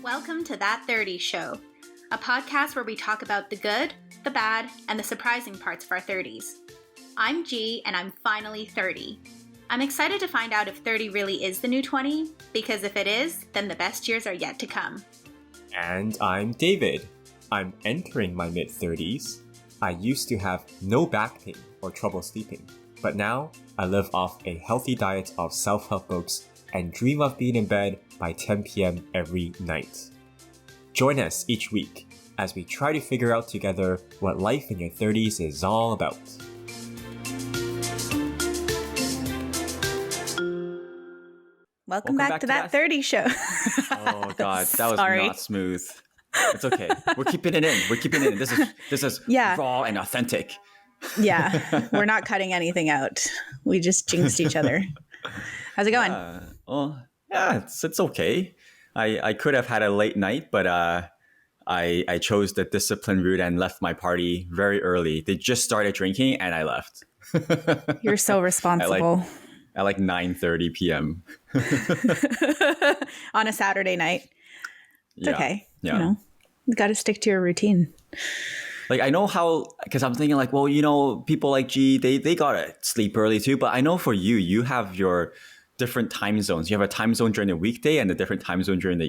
Welcome to That 30 Show, a podcast where we talk about the good, the bad, and the surprising parts of our 30s. I'm G, and I'm finally 30. I'm excited to find out if 30 really is the new 20, because if it is, then the best years are yet to come. And I'm David. I'm entering my mid-30s. I used to have no back pain or trouble sleeping, but now I live off a healthy diet of self-help books and dream of being in bed by 10 p.m. every night. Join us each week as we try to figure out together what life in your 30s is all about. Welcome back to That 30 Show. Oh God, that was not smooth. It's okay. We're keeping it in. This is raw and authentic. Yeah, we're not cutting anything out. We just jinxed each other. How's it going? It's okay. I could have had a late night, but I chose the disciplined route and left my party very early. They just started drinking and I left. You're so responsible. At like 9:30 p.m. On a Saturday night. It's okay. Yeah. You know, you got to stick to your routine. Like, I know how, because I'm thinking like, well, you know, people like G, they got to sleep early too. But I know for you, you have your different time zones. You have a time zone during the weekday and a different time zone during the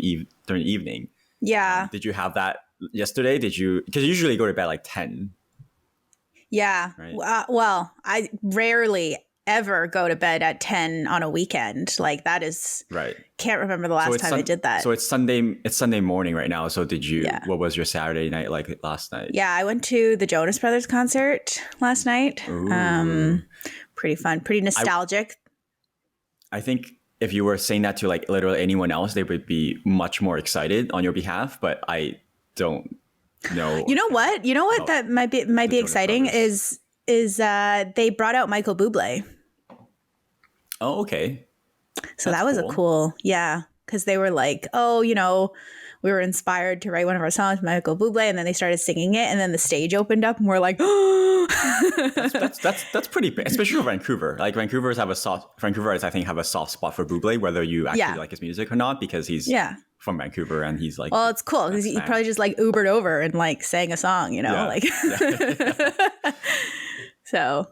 evening. Yeah. Did you have that yesterday? Because you usually go to bed like 10. Yeah. Right? Well, I rarely ever go to bed at 10 on a weekend. Like that is right. Can't remember the last time I did that. So it's Sunday morning right now. So what was your Saturday night like last night? Yeah, I went to the Jonas Brothers concert last night. Ooh. Pretty fun, pretty nostalgic. I think if you were saying that to like literally anyone else, they would be much more excited on your behalf, but I don't know. You know what? That might be exciting is they brought out Michael Bublé. Oh, okay. So that was cool. Because they were like, oh, you know, we were inspired to write one of our songs, Michael Bublé, and then they started singing it, and then the stage opened up, and we're like, oh. that's pretty big, especially for Vancouver. Like Vancouverers, I think, have a soft spot for Bublé, whether you actually like his music or not, because he's from Vancouver and he's like. Well, it's cool because he probably just like Ubered over and like sang a song, you know, So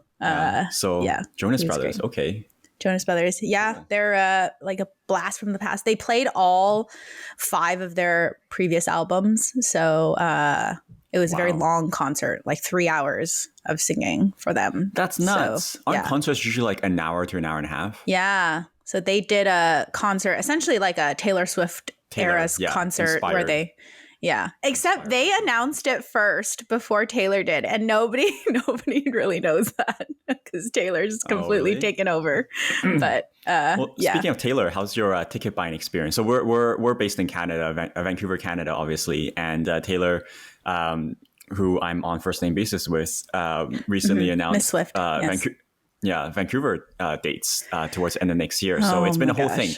Jonas Brothers, great. Okay. Jonas Brothers. Yeah, they're like a blast from the past. They played all 5 of their previous albums. So it was a very long concert, like 3 hours of singing for them. That's nuts. Aren't concerts usually like an hour to an hour and a half? Yeah. So they did a concert, essentially like a Taylor Swift era's concert inspired. where they... Yeah, except they announced it first before Taylor did. And nobody really knows that because Taylor's completely taken over. But speaking of Taylor, how's your ticket buying experience? So we're based in Canada, Vancouver, Canada, obviously. And Taylor, who I'm on first name basis with, recently announced Miss Swift, Vancouver dates towards the end of next year. So it's been a whole thing.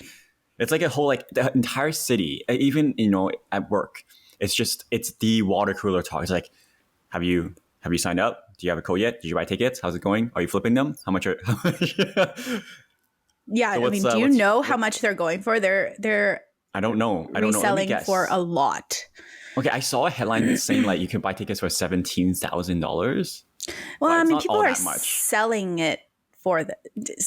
It's like a whole, like the entire city, even, you know, at work. It's the water cooler talk. It's like, have you signed up? Do you have a code yet? Did you buy tickets? How's it going? Are you flipping them? How much? Yeah, so I mean, do you know how much they're going for? They're I don't know. Reselling for a lot. Okay, I saw a headline saying like you can buy tickets for $17,000. Well, I mean, people are selling it for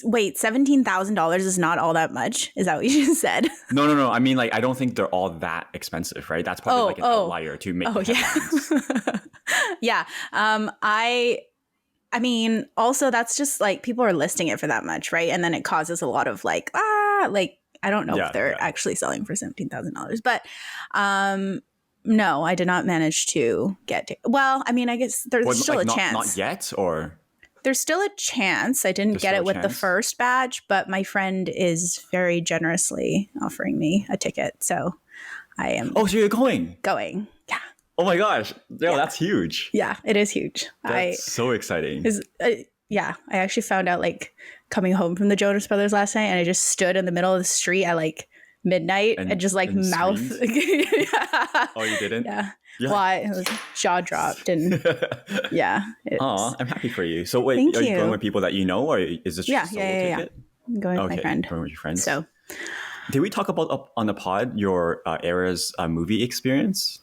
wait, $17,000 is not all that much. Is that what you just said? No. I mean, like, I don't think they're all that expensive, right? That's probably like an outlier to make headlines. Yeah. I mean, also that's just like people are listing it for that much, right? And then it causes a lot of like, I don't know if they're actually selling for $17,000, but no, I did not manage to get to. Well, I mean, I guess there's still a chance. Not yet, or. There's still a chance. I didn't get it with the first batch, but my friend is very generously offering me a ticket. So I am. Oh, so you're going? Going. Yeah. Oh my gosh. That's huge. Yeah, it is huge. That's so exciting. I actually found out like coming home from the Jonas Brothers last night, and I just stood in the middle of the street at like midnight and just like mouth. Yeah. Oh, you didn't? Yeah. Why? It was jaw dropped and I'm happy for you. So wait, you going with people that you know, or is this just a solo ticket? I'm going with my friend. Going with your friends. So Did we talk about up on the pod your Era's movie experience?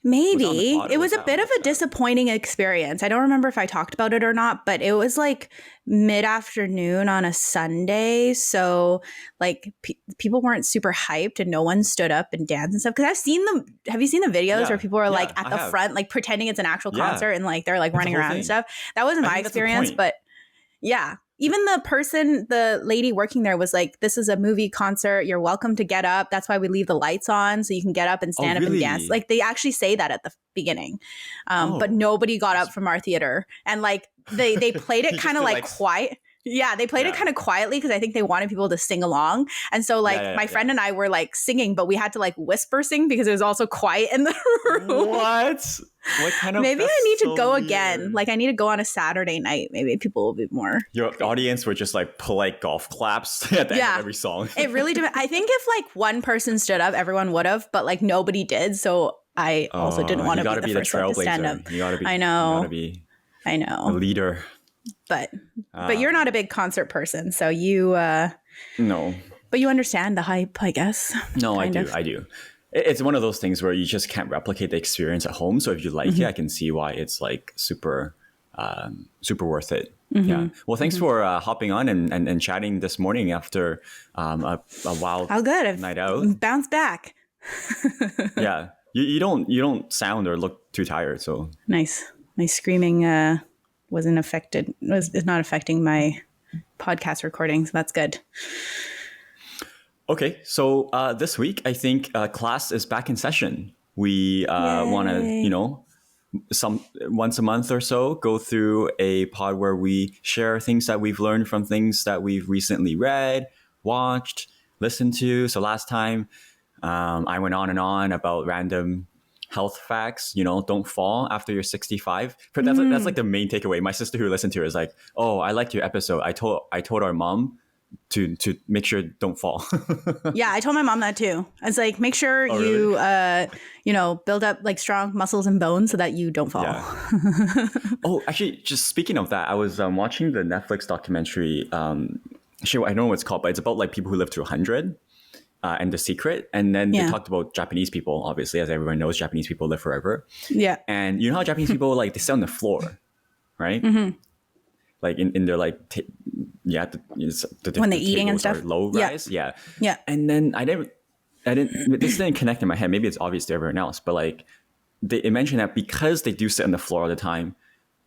Maybe. pod, It or was was a that bit on of the a disappointing experience. I don't remember if I talked about it or not, but it was like mid-afternoon on a Sunday. So like people weren't super hyped and no one stood up and danced and stuff. Because I've seen them. Have you seen the videos where people are like at the front, like pretending it's an actual concert and like they're like running around and stuff? That wasn't my experience, but yeah. Even the lady working there was like, this is a movie concert. You're welcome to get up. That's why we leave the lights on so you can get up and stand up and dance. Like they actually say that at the beginning. But nobody got up from our theater. And like they played it kind of like quiet. Yeah, they played it kind of quietly because I think they wanted people to sing along. And so like my friend and I were like singing, but we had to like whisper sing because it was also quiet in the room. What kind of? Maybe I need to go again. Like I need to go on a Saturday night. Maybe people will be more. Your audience would just like polite golf claps at the end of every song. It really depends. I think if like one person stood up, everyone would have, but like nobody did. So I also didn't want to be the first one to stand up. You gotta be. I know. You gotta be. I know. A leader. But you're not a big concert person, so you. No. But you understand the hype, I guess. No, I do. It's one of those things where you just can't replicate the experience at home. So if you like it, I can see why it's like super worth it. Yeah. Well, thanks for hopping on and chatting this morning after a wild night out. Bounce back. Yeah. You don't sound or look too tired. So nice. My screaming is not affecting my podcast recording. So that's good. Okay, so this week, I think class is back in session. We want to, once a month or so, go through a pod where we share things that we've learned from things that we've recently read, watched, listened to. So last time, I went on and on about random health facts. Don't fall after you're 65. But that's like the main takeaway. My sister who listened to it is like, "Oh, I liked your episode. I told our mom to make sure don't fall." Yeah, I told my mom that too. I was like, make sure you build up like strong muscles and bones so that you don't fall. Yeah. Oh, actually, just speaking of that, I was watching the Netflix documentary. Actually, I don't know what it's called, but it's about like people who live to 100 and The Secret. And then they talked about Japanese people. Obviously, as everyone knows, Japanese people live forever. Yeah. And you know how Japanese people like they sit on the floor, right? Mm-hmm. Like in their like when they're eating and stuff, low rise, yeah. And then I didn't. This didn't connect in my head. Maybe it's obvious to everyone else, but like they mentioned that because they do sit on the floor all the time,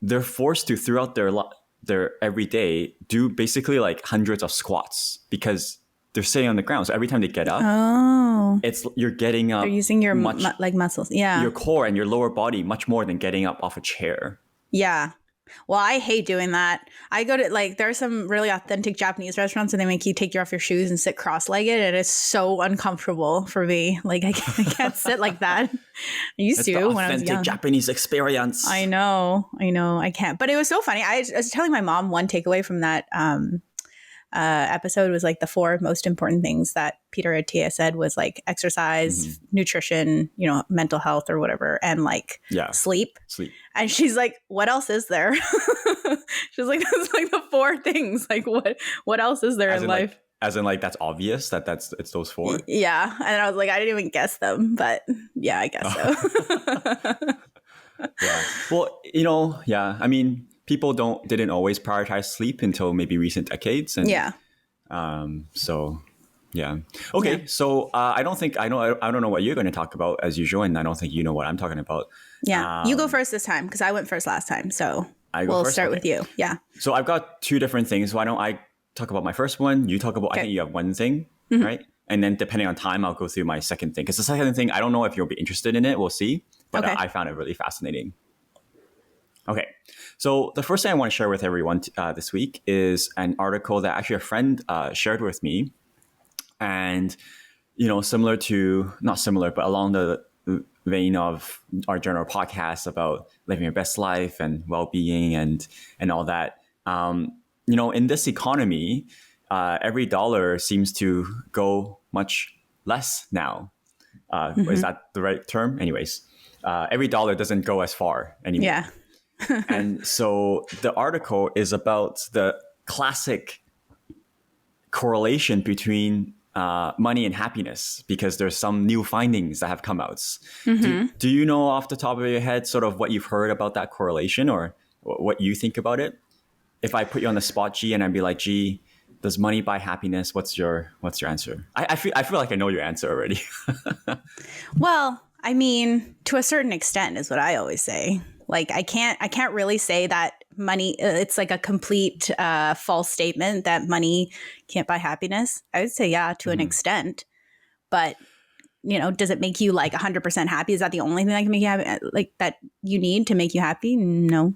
they're forced to throughout their every day do basically like hundreds of squats because they're sitting on the ground. So every time they get up, you're getting up. They're using your like muscles, your core and your lower body much more than getting up off a chair. Yeah. Well, I hate doing that. I go to like there are some really authentic Japanese restaurants and they make you take off your shoes and sit cross-legged, and it's so uncomfortable for me. Like I can't sit like that. I used to when I was young. Authentic Japanese experience. I know. I can't. But it was so funny. I was telling my mom one takeaway from that episode was like the 4 most important things that Peter Attia said was like exercise, nutrition, mental health or whatever, and like sleep. And she's like, what else is there? She's like, that's like the 4 things. Like what else is there in life? As in like that's obvious it's those 4. Yeah. And I was like, I didn't even guess them, but yeah, I guess so. Yeah. Well, I mean, people didn't always prioritize sleep until maybe recent decades. And so yeah. Okay. Yeah. So I don't know what you're going to talk about as usual, and I don't think you know what I'm talking about. Yeah. You go first this time because I went first last time. So we'll start with you. Yeah. So I've got 2 different things. Why don't I talk about my first one? You talk about, I think you have one thing, right? And then depending on time, I'll go through my second thing. Because the second thing, I don't know if you'll be interested in it. We'll see. But I found it really fascinating. Okay. So the first thing I want to share with everyone this week is an article that actually a friend shared with me. And, not similar, but along the vein of our general podcast about living your best life and well-being and all that. In this economy, every dollar seems to go much less now. Is that the right term? Anyways, every dollar doesn't go as far anymore. Yeah. And so the article is about the classic correlation between money and happiness because there's some new findings that have come out. Do you know off the top of your head sort of what you've heard about that correlation or what you think about it? If I put you on the spot, G, and I'd be like, G, does money buy happiness? What's your answer? I feel like I know your answer already. Well, I mean, to a certain extent is what I always say. Like, I can't really say that money, it's like a complete false statement that money can't buy happiness. I would say, yeah, to an extent. But, you know, does it make you like 100% happy? Is that the only thing that can make you happy? Like that you need to make you happy? No.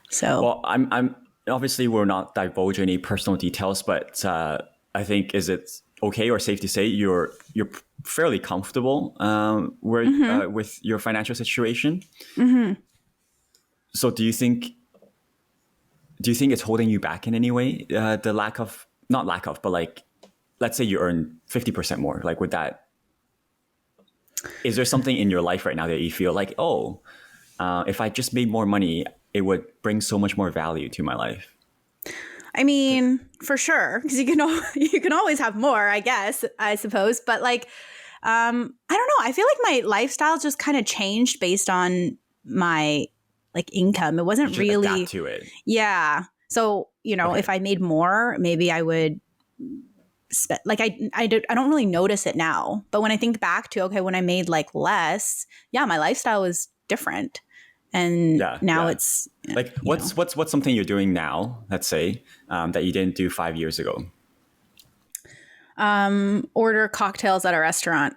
So, well, I'm obviously we're not divulging any personal details, but I think is it okay or safe to say you're fairly comfortable with your financial situation? So do you think it's holding you back in any way? The not lack of, but like, let's say you earn 50% more. Like, is there something in your life right now that you feel like, if I just made more money, it would bring so much more value to my life? I mean, for sure, because you can always have more, I suppose. But like, I don't know. I feel like my lifestyle just kind of changed based on my like income. It wasn't really adapt to it. Yeah. So, if I made more, maybe I would spend, like, I don't really notice it now. But when I think back to, when I made like less, my lifestyle was different. And now it's like, what's something you're doing now, let's say, that you didn't do 5 years ago? Order cocktails at a restaurant.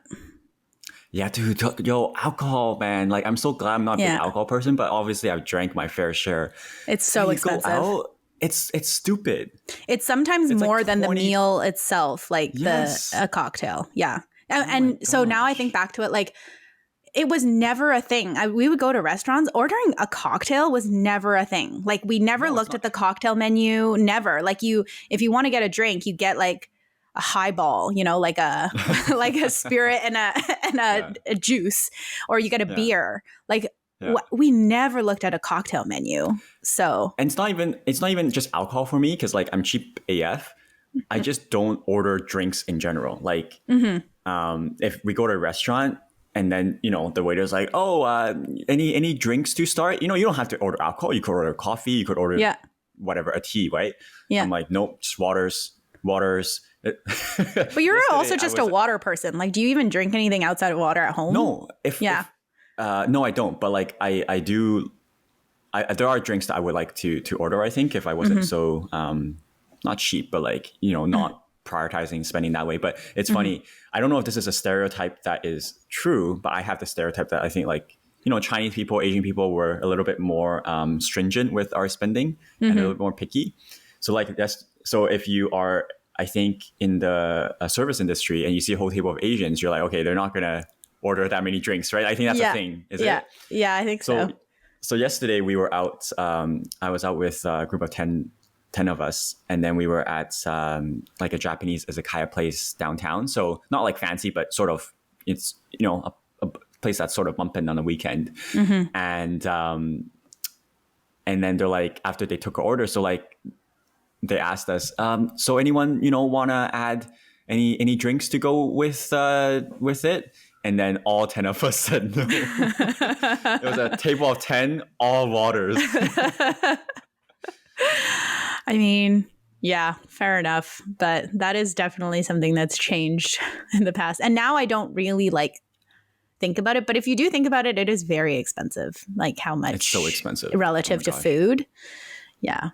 Yeah, dude, alcohol, man. Like, I'm so glad I'm not a big alcohol person, but obviously I've drank my fair share. It's so expensive. Go out, it's stupid. It's sometimes more like than the meal itself, like a cocktail. Yeah. And so now I think back to it, like, it was never a thing. We would go to restaurants. Ordering a cocktail was never a thing. Like, we never looked at the cocktail menu. Never. Like, if you want to get a drink, you get like a highball, like a like a spirit and a juice, or you get a beer. Like, we never looked at a cocktail menu. So, and it's not even just alcohol for me, because like I'm cheap AF. I just don't order drinks in general. Like, if we go to a restaurant and then the waiter's like, any drinks to start? You don't have to order alcohol. You could order coffee. You could order whatever, a tea, right? Yeah. I'm like, nope, just waters. But you're also just a water person. Like, do you even drink anything outside of water at home? No. No, I don't. But like, I do. There are drinks that I would like to order, I think, if I wasn't so not cheap, but like, not prioritizing spending that way. But it's funny. I don't know if this is a stereotype that is true, but I have the stereotype that I think, like, Chinese people, Asian people were a little bit more stringent with our spending and a little bit more picky. So like, so if you are, I think, in the service industry and you see a whole table of Asians, you're like, okay, they're not going to order that many drinks, right? I think that's a thing, is it? Yeah, I think so. So yesterday we were out, I was out with a group of 10 of us, and then we were at like a Japanese izakaya place downtown. So not like fancy, but sort of, it's, a place that's sort of bumping on the weekend. And then they're like, after they took our order, so like, they asked us, so anyone, want to add any drinks to go with it? And then all 10 of us said no. It was a table of 10, all waters. I mean, yeah, fair enough. But that is definitely something that's changed in the past. And now I don't really like think about it. But if you do think about it, it is very expensive. Like, how much? It's so expensive relative to food. Yeah.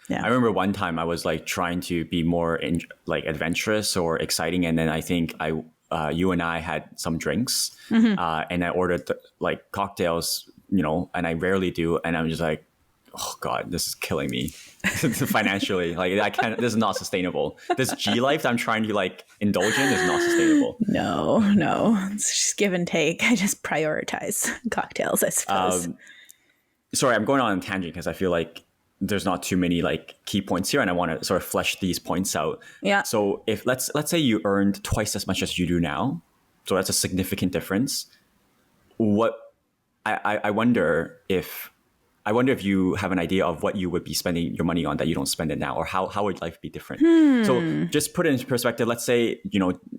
Yeah. I remember one time I was like trying to be more like adventurous or exciting, and then I think you and I had some drinks, and I ordered like cocktails, and I rarely do, and I'm just like, oh God, this is killing me financially. Like, I can't. This is not sustainable. This G life that I'm trying to like indulge in is not sustainable. No, it's just give and take. I just prioritize cocktails, I suppose. Sorry, I'm going on a tangent because I feel like there's not too many like key points here, and I want to sort of flesh these points out. Yeah. So if let's say you earned twice as much as you do now, so that's a significant difference. What I wonder if I wonder if you have an idea of what you would be spending your money on that you don't spend it now, or how would life be different? So just put it into perspective. Let's say,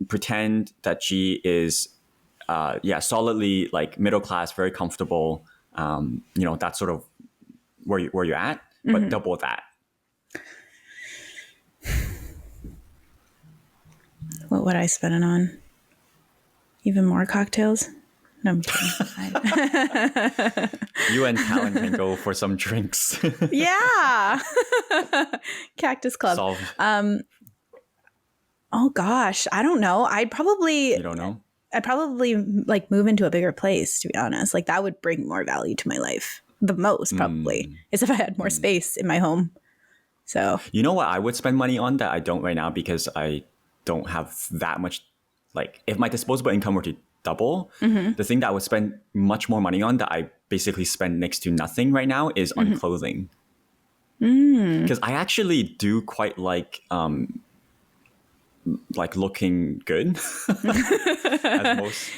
pretend that G is, solidly like middle class, very comfortable. That's sort of where you're at, but double that. What would I spend it on? Even more cocktails? No, I'm kidding. You and Talon can go for some drinks. Yeah. Cactus Club. Solved. Oh gosh, I don't know. You don't know? I'd probably like move into a bigger place, to be honest. Like that would bring more value to my life. The most probably is if I had more space in my home. So you know what I would spend money on that I don't right now, because I don't have that much. Like if my disposable income were to double, the thing that I would spend much more money on that I basically spend next to nothing right now is on clothing. Because I actually do quite like looking good,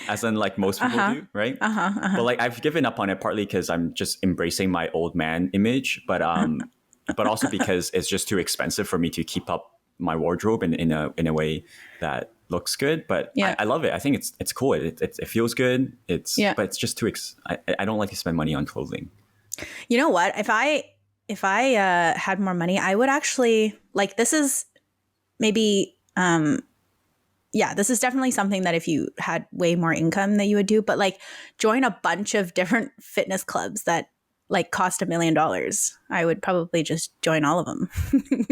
as most people do, right? But like I've given up on it partly because I'm just embracing my old man image, but also because it's just too expensive for me to keep up my wardrobe in a way that looks good. But I love it. I think it's cool. It feels good. But it's just too. I don't like to spend money on clothing. You know what? If I had more money, I would actually like. This is maybe. This is definitely something that if you had way more income that you would do, but like join a bunch of different fitness clubs that like cost $1 million. I would probably just join all of them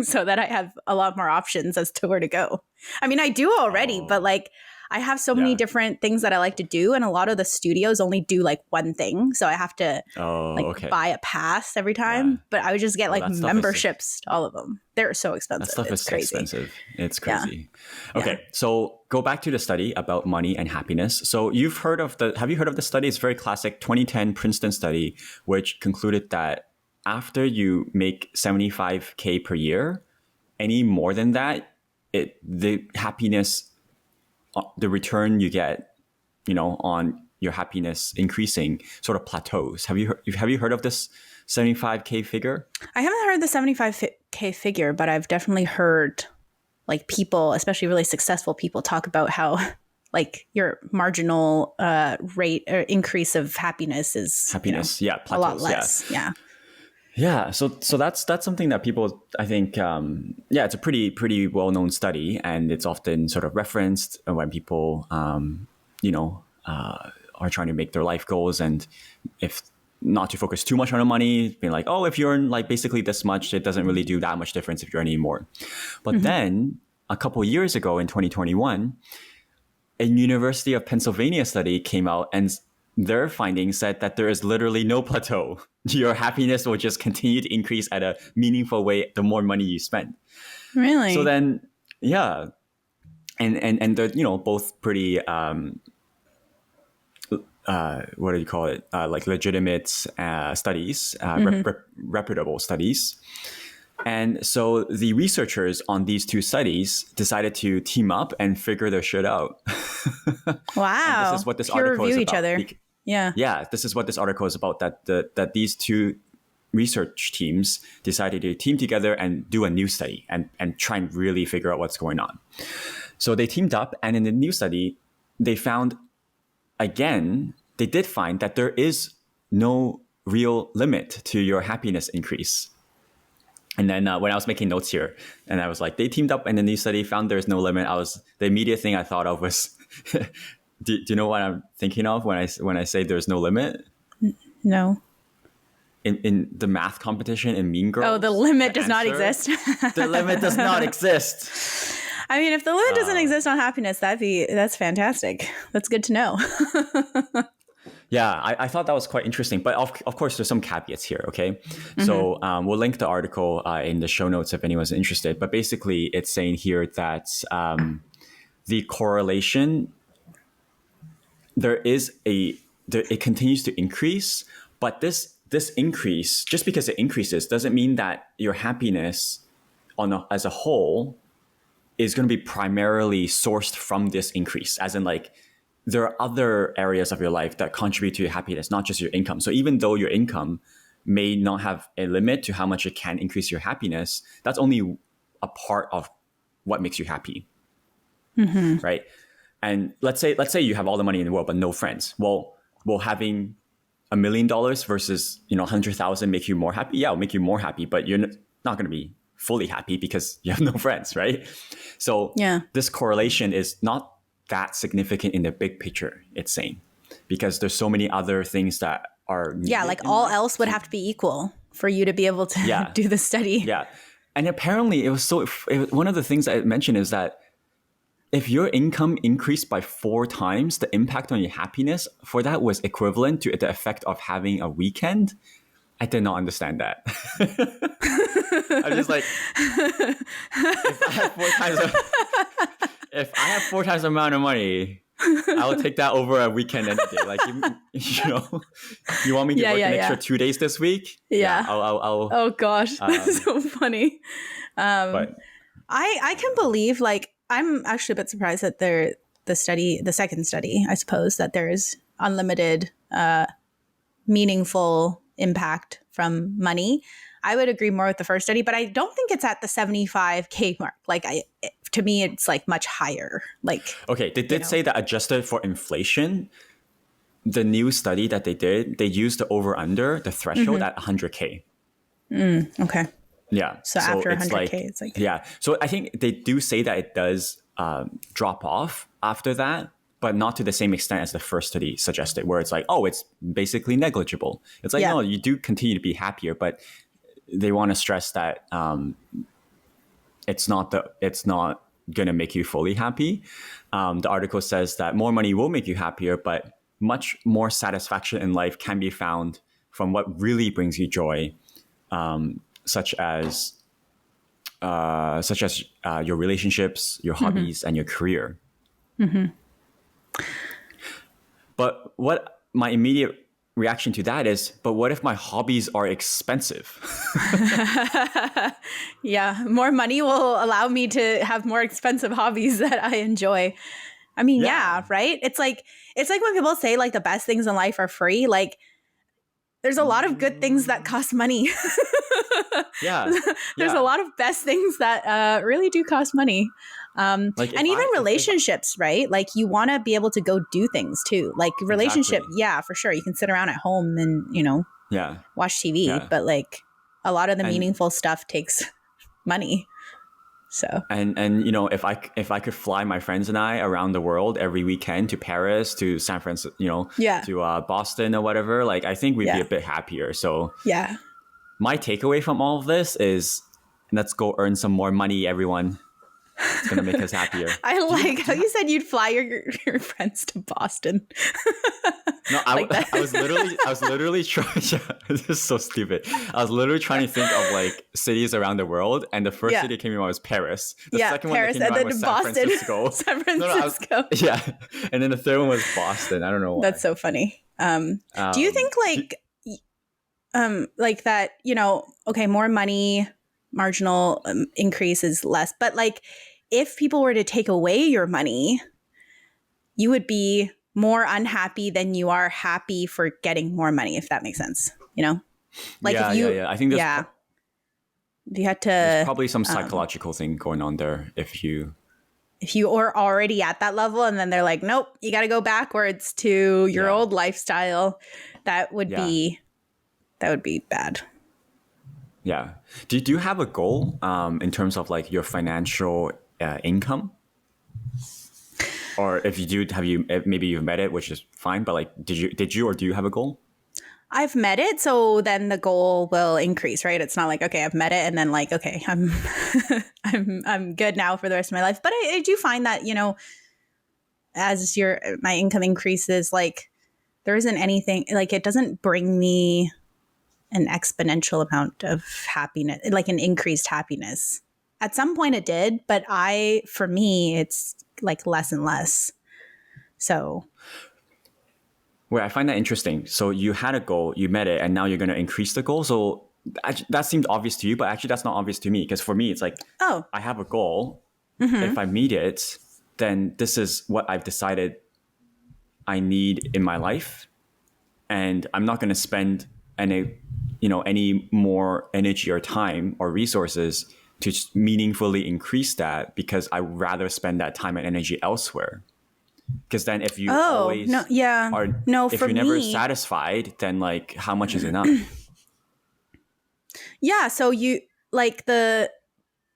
so that I have a lot more options as to where to go. I mean, I do already, but like I have so many different things that I like to do. And a lot of the studios only do like one thing. So I have to buy a pass every time, but I would just get like memberships to all of them. They're so expensive. That stuff is crazy. Expensive. It's crazy. Yeah. Okay. So go back to the study about money and happiness. So have you heard of the study? It's a very classic 2010 Princeton study, which concluded that after you make $75K per year, any more than that, the happiness, the return you get, on your happiness increasing sort of plateaus. Have you heard of this 75K figure? I haven't heard the 75K figure, but I've definitely heard like people, especially really successful people, talk about how like your marginal rate or increase of happiness is plateaus, a lot less. Yeah, so that's something that people, I think, it's a pretty well-known study, and it's often sort of referenced when people, are trying to make their life goals, and if not to focus too much on the money, being like, oh, if you earn like basically this much, it doesn't really do that much difference if you're earning more. But then a couple of years ago in 2021, a University of Pennsylvania study came out, and their findings said that there is literally no plateau. Your happiness will just continue to increase at a meaningful way the more money you spend. Really? So then, and they're both pretty what do you call it? Like legitimate studies, reputable studies. And so the researchers on these two studies decided to team up and figure their shit out. Wow. This is what this Peer article review is each about. other. Yeah. This is what this article is about, that these two research teams decided to team together and do a new study and try and really figure out what's going on. So they teamed up, and in the new study, they found, again, they did find that there is no real limit to your happiness increase. And then when I was making notes here, and I was like, they teamed up and the new study found there's no limit. The immediate thing I thought of was, do you know what I'm thinking of when I say there's no limit? No. In the math competition in Mean Girls. Oh, the limit does not exist. The limit does not exist. I mean, if the limit doesn't exist on happiness, that's fantastic. That's good to know. Yeah, I thought that was quite interesting. But of course, there's some caveats here, okay? So we'll link the article in the show notes if anyone's interested. But basically, it's saying here that the correlation, it continues to increase. But this increase, just because it increases, doesn't mean that your happiness as a whole is going to be primarily sourced from this increase. As in, like, there are other areas of your life that contribute to your happiness, not just your income. So even though your income may not have a limit to how much it can increase your happiness, that's only a part of what makes you happy. Right? And let's say you have all the money in the world but no friends. Well, will having $1 million versus 100,000 make you more happy? Yeah, it'll make you more happy, but you're not going to be fully happy because you have no friends, right? So this correlation is not that significant in the big picture, it's saying, because there's so many other things that are like all else would have to be equal for you to be able to do the study. Yeah. And apparently one of the things that it mentioned is that if your income increased by 4 times, the impact on your happiness for that was equivalent to the effect of having a weekend. I did not understand that. I'm just like, if I have 4 times the amount of money, I will take that over a weekend any day. Like, you want me to work an extra 2 days this week? I'll oh gosh, that's so funny. But I can believe, like, I'm actually a bit surprised that the second study, I suppose, that there's unlimited meaningful impact from money. I would agree more with the first study, but I don't think it's at the 75K mark. Like, to me, it's like much higher. Like, okay, they did say that adjusted for inflation, the new study that they did, they used the over under the threshold at 100K. Okay. Yeah. So after 100K, it's like So I think they do say that it does drop off after that, but not to the same extent as the first study suggested, where it's like, oh, it's basically negligible. It's like, no, you do continue to be happier, but they want to stress that it's not going to make you fully happy. The article says that more money will make you happier, but much more satisfaction in life can be found from what really brings you joy, such as your relationships, your hobbies, and your career. But what my immediate reaction to that is, but what if my hobbies are expensive? Yeah, more money will allow me to have more expensive hobbies that I enjoy. I mean, right? It's like when people say, like, the best things in life are free. Like, there's a lot of good things that cost money. There's a lot of best things that really do cost money. And even relationships, right? Like, you want to be able to go do things too. Like, relationship, for sure. You can sit around at home and, watch TV, but like a lot of the meaningful stuff takes money. So and if I could fly my friends and I around the world every weekend to Paris, to San Francisco, to Boston or whatever, like, I think we'd be a bit happier. So my takeaway from all of this is, let's go earn some more money, everyone. It's going to make us happier. I like how you said you'd fly your friends to Boston. No, I was literally trying. This is so stupid. I was literally trying to think of, like, cities around the world, and the first city that came in mind was Paris. The second Paris, one that came in mind was Boston, San Francisco. San Francisco. And then the third one was Boston. I don't know why. That's so funny. Do you think like that? Okay, more money, marginal increase is less, but like, if people were to take away your money, you would be more unhappy than you are happy for getting more money, if that makes sense. Like, if you, I think if you had to, there's probably some psychological thing going on there. If you are already at that level and then they're like, nope, you got to go backwards to your old lifestyle, that would be bad. Yeah. Do you have a goal in terms of, like, your financial income? Or if you do, maybe you've met it, which is fine. But, like, did you or do you have a goal? I've met it, so then the goal will increase, right? It's not like, okay, I've met it and then, like, okay, I'm I'm good now for the rest of my life. But I do find that, as my income increases, like, there isn't anything, like, it doesn't bring me an exponential amount of happiness, like an increased happiness. At some point it did, but for me, it's like less and less. So. Well, I find that interesting. So you had a goal, you met it, and now you're going to increase the goal. So that seemed obvious to you, but actually that's not obvious to me, because for me, it's like, I have a goal. If I meet it, then this is what I've decided I need in my life. And I'm not going to spend any any more energy or time or resources to meaningfully increase that, because I would rather spend that time and energy elsewhere. Because then if you always no, yeah. are, no, if for you're never me, satisfied, then like how much is enough? Yeah, so you like the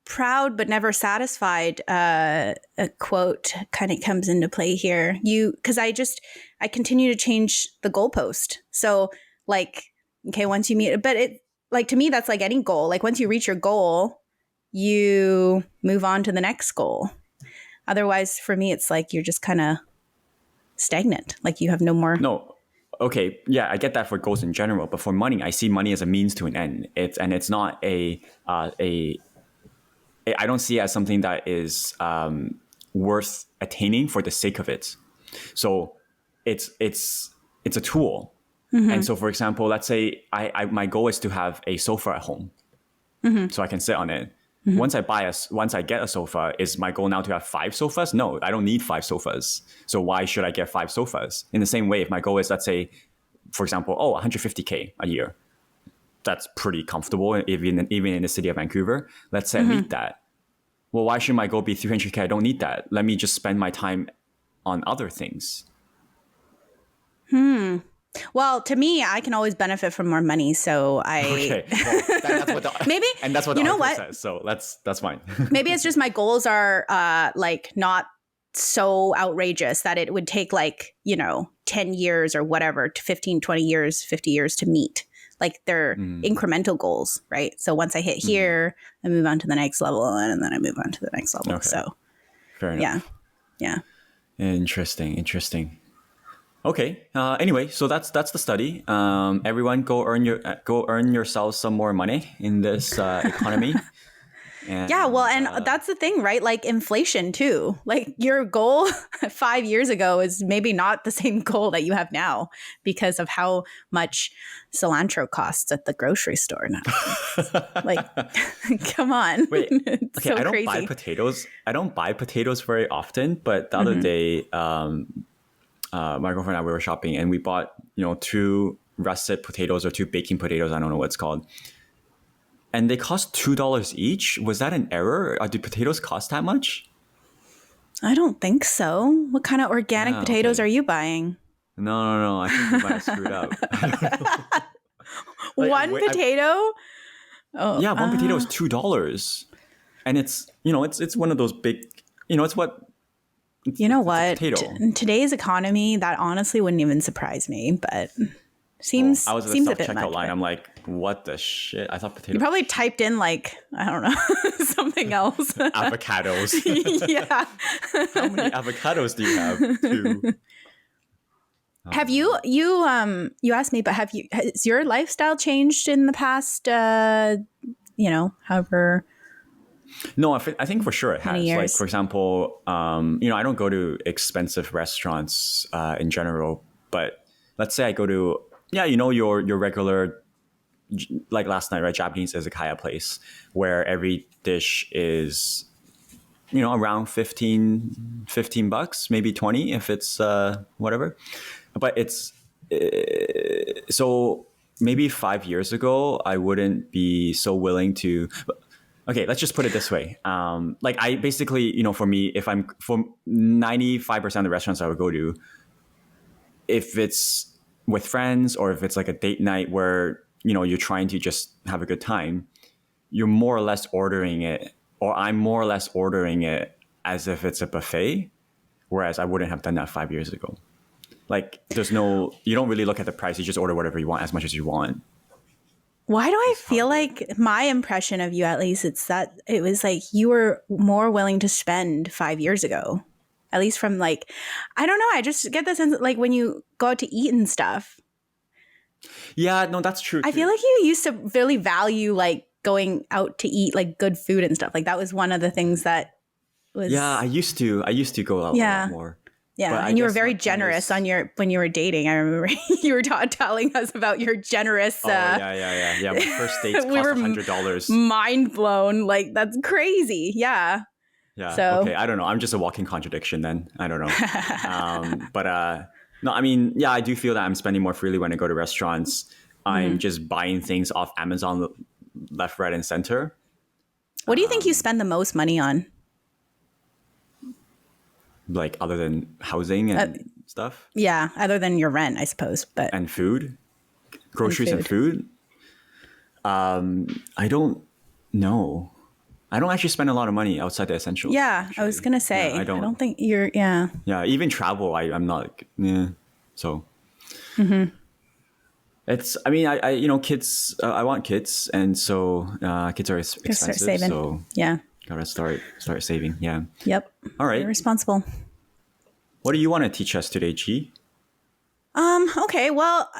proud but never satisfied a quote kind of comes into play here. Because I continue to change the goalpost. So like, okay, once you meet, but it like to me that's like any goal. Like once you reach your goal, you move on to the next goal. Otherwise, for me, it's like you're just kind of stagnant. Like you have no more. No. Okay, yeah, I get that for goals in general, but for money, I see money as a means to an end. It's not I don't see it as something that is worth attaining for the sake of it. So it's a tool. Mm-hmm. And so, for example, let's say my goal is to have a sofa at home, so I can sit on it. Mm-hmm. Once I get a sofa, is my goal now to have 5 sofas? No, I don't need 5 sofas. So why should I get 5 sofas? In the same way, if my goal is, let's say, for example, $150K a year, that's pretty comfortable, even in the city of Vancouver. Let's say I meet that. Well, why should my goal be $300K? I don't need that. Let me just spend my time on other things. Well, to me, I can always benefit from more money, so I. Okay, well, that's what maybe, and that's what the you know article what? says. So that's fine. Maybe it's just my goals are like not so outrageous that it would take like 10 years or whatever to 15, 20 years, 50 years to meet. Like they're incremental goals, right? So once I hit here, I move on to the next level, and then I move on to the next level. Okay. So, fair enough. Yeah. Interesting. Okay. Anyway, so that's the study. Everyone, go earn yourselves some more money in this economy. And, and that's the thing, right? Like inflation too. Like your goal 5 years ago is maybe not the same goal that you have now because of how much cilantro costs at the grocery store now. Like, come on. Wait, it's okay, so I don't crazy. buy potatoes. I don't buy potatoes very often, but the other day, my girlfriend and I, we were shopping and we bought, 2 russet potatoes or 2 baking potatoes. I don't know what it's called. And they cost $2 each. Was that an error? Do potatoes cost that much? I don't think so. What kind of organic potatoes are you buying? No. I think we might have screwed up. One potato? One potato is $2. And it's one of those big, it's what... What? In today's economy, that honestly wouldn't even surprise me, but... Seems I was at the self-checkout line. I'm like, what the shit? I thought potato. You probably typed in like, I don't know, something else. Avocados. Yeah. How many avocados do you have? 2. Have you asked me, but has your lifestyle changed in the past, however? No, I think for sure it has. Years? Like, for example, I don't go to expensive restaurants in general, but let's say I go to, your regular, like last night, right? Japanese izakaya place where every dish is, around $15, maybe 20 if it's whatever. But it's so maybe 5 years ago, I wouldn't be so willing to. Okay, let's just put it this way. Like I basically, for me, if I'm for 95% of the restaurants I would go to, if it's with friends or if it's like a date night where, you're trying to just have a good time, you're more or less ordering it, or I'm more or less ordering it as if it's a buffet, whereas I wouldn't have done that 5 years ago. Like you don't really look at the price. You just order whatever you want as much as you want. Why do I feel like my impression of you, at least, it's that it was like you were more willing to spend 5 years ago, at least from like, I don't know. I just get the sense that like when you go out to eat and stuff. Yeah, no, that's true. I feel like you used to really value like going out to eat like good food and stuff. Like that was one of the things that was. Yeah, I used to go out a lot more. Yeah, and you were very generous when you were dating. I remember you were telling us about your generous. Yeah. My first dates cost $100. Mind blown! Like that's crazy. Yeah. Yeah. So, okay, I don't know. I'm just a walking contradiction then. I don't know. No, I mean, yeah, I do feel that I'm spending more freely when I go to restaurants. I'm just buying things off Amazon left, right, and center. What do you think you spend the most money on? Like other than housing and stuff? Yeah, other than your rent, I suppose. But and food, groceries and food. I don't know. I don't actually spend a lot of money outside the essentials. Yeah, actually. I was gonna say. Yeah, I don't think you're. Yeah. Yeah, even travel, I'm not. So. It's. I mean, I kids. I want kids, and so kids are expensive. Start saving. So yeah. Gotta start saving. Yeah. Yep. All right. You're responsible. What do you want to teach us today, G? Okay. Well,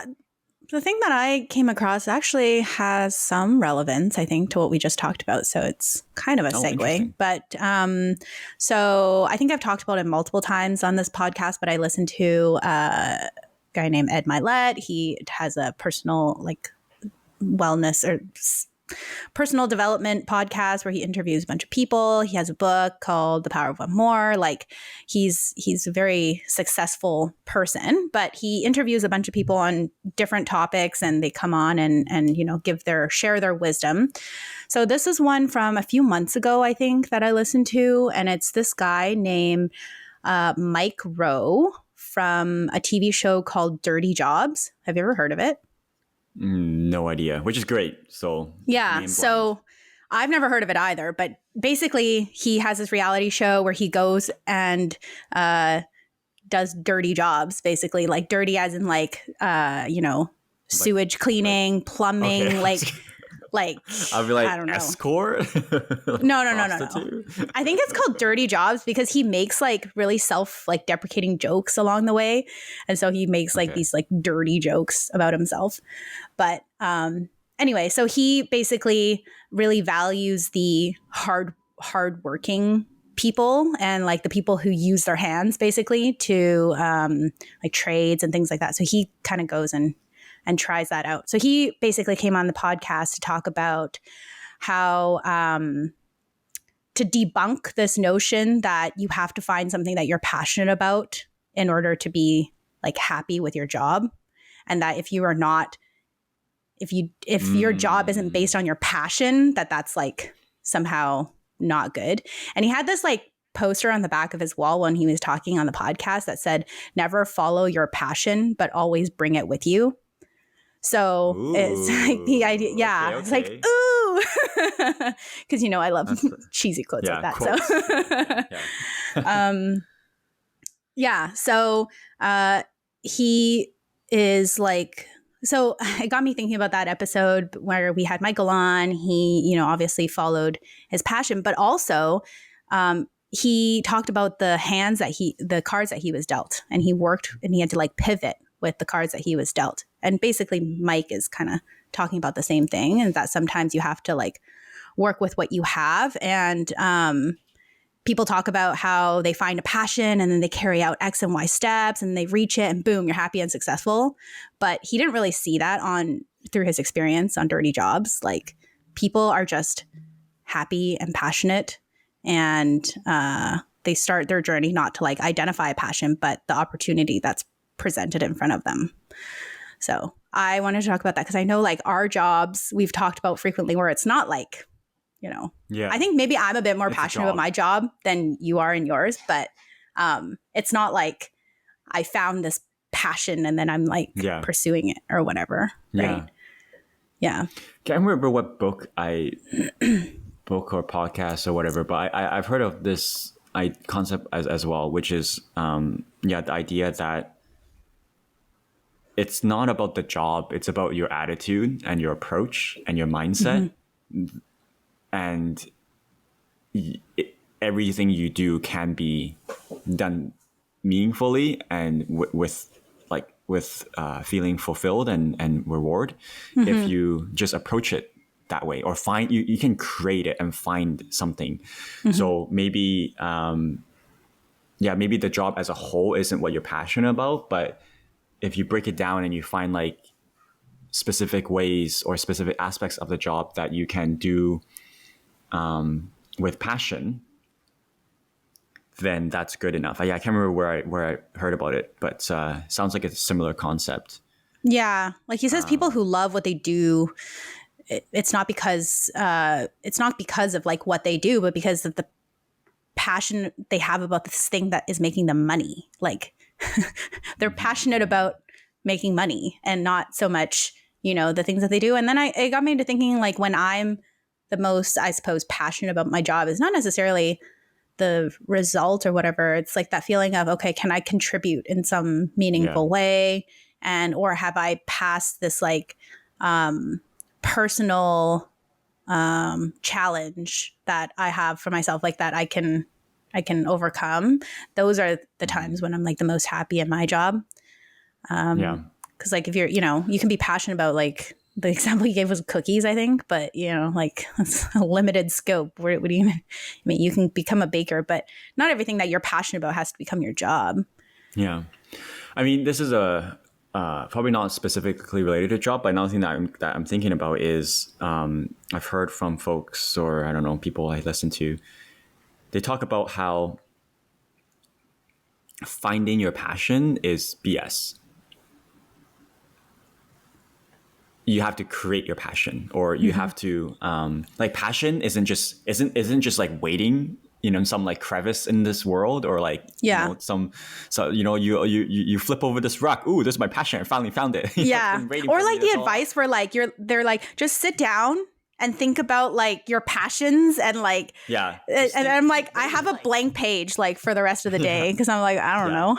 the thing that I came across actually has some relevance, I think, to what we just talked about. So it's kind of a segue. But so I think I've talked about it multiple times on this podcast, but I listened to a guy named Ed Milet. He has a personal wellness or personal development podcast where he interviews a bunch of people. He has a book called The Power of One More. He's a very successful person, but he interviews a bunch of people on different topics, and they come on and share their wisdom. So this is one from a few months ago, I think, that I listened to, and it's this guy named Mike Rowe from a TV show called Dirty Jobs. Have you ever heard of it? No idea, which is great. So yeah, so I've never heard of it either, but basically he has this reality show where he goes and does dirty jobs, basically, like dirty as in sewage cleaning, plumbing, I'll be like, I don't know. escort? No. I think it's called Dirty Jobs because he makes really deprecating jokes along the way. And so he makes these dirty jokes about himself. But anyway, so he basically really values the hardworking people and the people who use their hands basically to trades and things like that. So he kind of goes and tries that out. So he basically came on the podcast to talk about how to debunk this notion that you have to find something that you're passionate about in order to be happy with your job. And that if your job isn't based on your passion, that's somehow not good. And he had this poster on the back of his wall when he was talking on the podcast that said, "Never follow your passion, but always bring it with you." So it's the idea. Yeah. Okay. It's ooh, because, I love cheesy quotes like that. Quotes. So, yeah. So he is so it got me thinking about that episode where we had Michael on. He, obviously followed his passion, but also he talked about the cards that he was dealt, and he worked and he had to pivot with the cards that he was dealt. And basically Mike is kind of talking about the same thing, and that sometimes you have to work with what you have. And people talk about how they find a passion and then they carry out X and Y steps and they reach it and boom, you're happy and successful. But he didn't really see that through his experience on Dirty Jobs. People are just happy and passionate, and they start their journey not to identify a passion, but the opportunity that's presented in front of them. So I wanted to talk about that because I know our jobs we've talked about frequently where it's not I think maybe I'm a bit more passionate about my job than you are in yours, but it's not I found this passion and then I'm pursuing it or whatever. Right. Yeah. Can't remember what book or podcast or whatever, but I've heard of this concept as well, which is the idea that it's not about the job, it's about your attitude and your approach and your mindset. Mm-hmm. And everything you do can be done meaningfully and with feeling fulfilled and reward if you just approach it that way, or find you can create it and find something. Mm-hmm. So maybe maybe the job as a whole isn't what you're passionate about, but if you break it down and you find specific ways or specific aspects of the job that you can do with passion, then that's good enough. I can't remember where I heard about it, but sounds like it's a similar concept. Yeah. Like he says, people who love what they do, it's not because of like what they do, but because of the passion they have about this thing that is making them money. Like they're passionate about making money and not so much, the things that they do. And then it got me into thinking, like, when I'm the most, I suppose, passionate about my job is not necessarily the result or whatever. It's like that feeling of, okay, can I contribute in some meaningful way? Or have I passed this like personal challenge that I have for myself, like that I can overcome. Those are the times when I'm like the most happy in my job. Because like if you're, you can be passionate about, like, the example you gave was cookies, I think, but like it's a limited scope. What do you mean? I mean, you can become a baker, but not everything that you're passionate about has to become your job. Yeah. I mean, this is probably not specifically related to job, but another thing that I'm thinking about is I've heard from folks, or I don't know, people I listen to, they talk about how finding your passion is BS. You have to create your passion, or you have to like, passion isn't just like waiting, in some like crevice in this world, or like you flip over this rock. Ooh, this is my passion. I finally found it. Yeah. Or like the advice where like they're like, just sit down and think about like your passions, and like, and I'm like, I have a blank page like for the rest of the day, because I'm like, I don't know.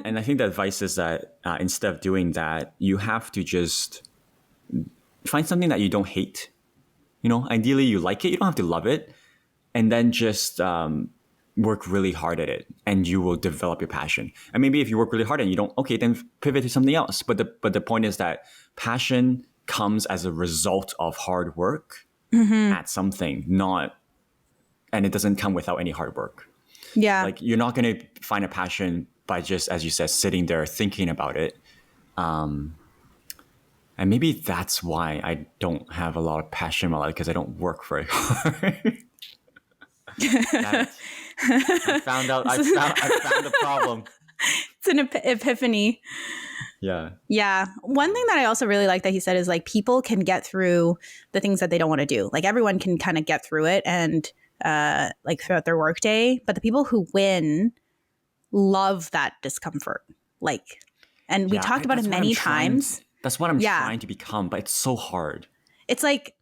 and I think the advice is that instead of doing that, you have to just find something that you don't hate. Ideally you like it. You don't have to love it. And then just work really hard at it, and you will develop your passion. And maybe if you work really hard and you don't, okay, then pivot to something else. But the point is that passion comes as a result of hard work at something, and it doesn't come without any hard work. Yeah. Like, you're not going to find a passion by just, as you said, sitting there thinking about it. And maybe that's why I don't have a lot of passion in my life, because I don't work very hard. I found the problem. It's an epiphany. Yeah. Yeah. One thing that I also really like that he said is like, people can get through the things that they don't want to do. Like, everyone can kind of get through it and like throughout their workday. But the people who win love that discomfort. Like, and we talked about it many times. That's what I'm trying to become, but it's so hard. It's like,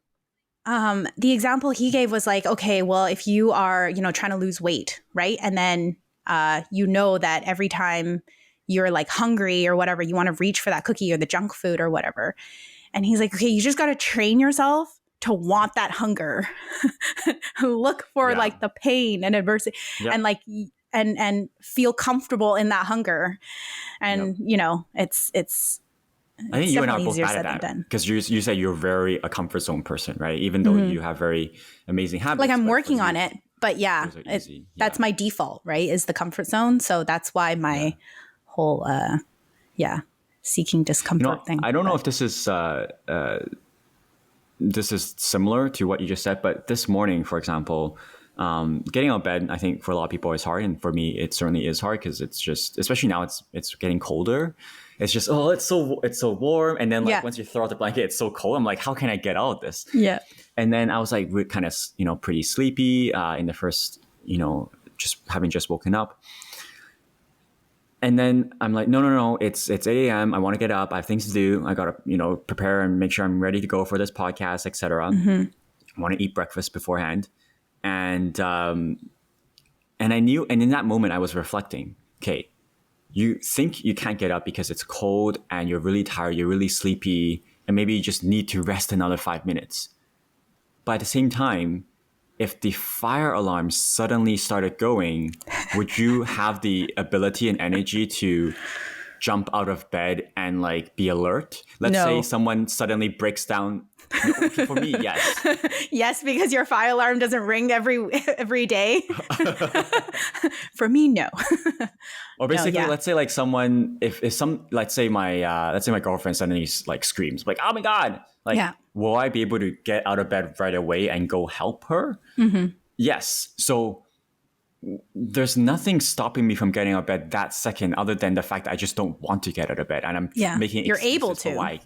the example he gave was like, okay, well, if you are, trying to lose weight, right? And then, that every time you're like hungry or whatever, you want to reach for that cookie or the junk food or whatever. And he's like, okay, you just got to train yourself to want that hunger, look for like the pain and adversity and like, and feel comfortable in that hunger. And, it's I think you and I are both bad at that, because you said you're very a comfort zone person, right? Even though you have very amazing habits. Like, I'm working on it, but that's my default, right? Is the comfort zone. So that's why my whole, seeking discomfort thing. I don't know if this is similar to what you just said, but this morning, for example, getting out of bed, I think for a lot of people is hard, and for me, it certainly is hard, because it's just, especially now, it's getting colder. It's just, it's so warm, and then like once you throw out the blanket, it's so cold. I'm like, how can I get out of this? Yeah. And then I was like, we're kind of pretty sleepy in the first, just having just woken up. And then I'm like, no, it's 8 a.m. I want to get up. I have things to do. I got to, prepare and make sure I'm ready to go for this podcast, etc. I want to eat breakfast beforehand. And I knew, and in that moment I was reflecting, okay, you think you can't get up because it's cold and you're really tired, you're really sleepy, and maybe you just need to rest another 5 minutes. But at the same time, if the fire alarm suddenly started going, would you have the ability and energy to jump out of bed and like be alert? Let's say someone suddenly breaks down. For me, yes. Yes, because your fire alarm doesn't ring every day. For me, no. Or basically, let's say like someone, let's say my girlfriend suddenly like screams, like, oh my God, like, will I be able to get out of bed right away and go help her? Mm-hmm. Yes. So there's nothing stopping me from getting out of bed that second other than the fact that I just don't want to get out of bed. And I'm making you're able excuses to. for why.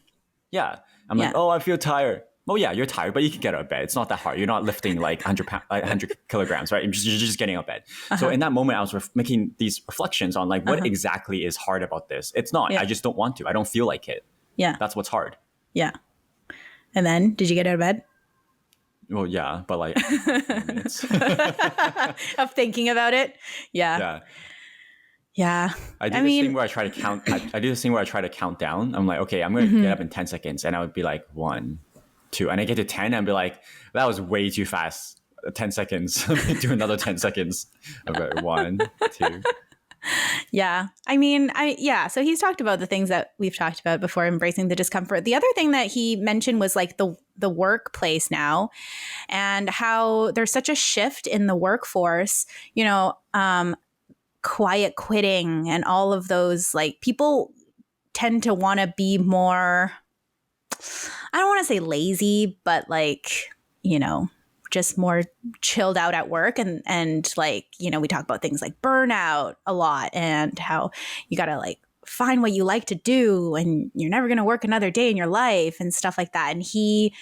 Yeah. I'm like, oh, I feel tired. Oh, yeah, you're tired, but you can get out of bed. It's not that hard. You're not lifting like 100 kilograms, right? You're just getting out of bed. So in that moment, I was making these reflections on like, what exactly is hard about this? It's not. I just don't want to. I don't feel like it. Yeah. That's what's hard. Yeah. And then, did you get out of bed? Well, yeah, but like 4 minutes. Of thinking about it? Yeah. Yeah. I do this thing where I try to count. I do this thing where I try to count down. I'm like, okay, I'm going to get up in 10 seconds. And I would be like 1, 2. And I get to 10 and I'd be like, that was way too fast. 10 seconds. Let me do another 10 seconds. I'm like 1, 2. Yeah. So he's talked about the things that we've talked about before, embracing the discomfort. The other thing that he mentioned was like the workplace now and how there's such a shift in the workforce, quiet quitting and all of those, like people tend to want to be more, I don't want to say lazy, but like, just more chilled out at work. And like, we talk about things like burnout a lot and how you got to like find what you like to do and you're never going to work another day in your life and stuff like that. And he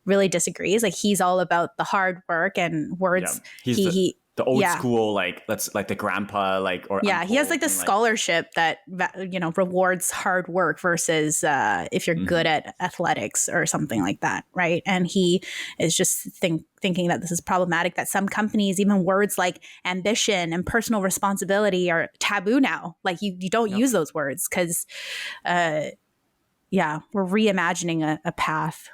really disagrees. Like he's all about the hard work and words. Yeah. He's the old school, like let's like the grandpa, like, or he has like the scholarship that rewards hard work versus if you're good at athletics or something like that, right? And he is just thinking that this is problematic. That some companies, even words like ambition and personal responsibility, are taboo now. Like you don't use those words because, we're reimagining a path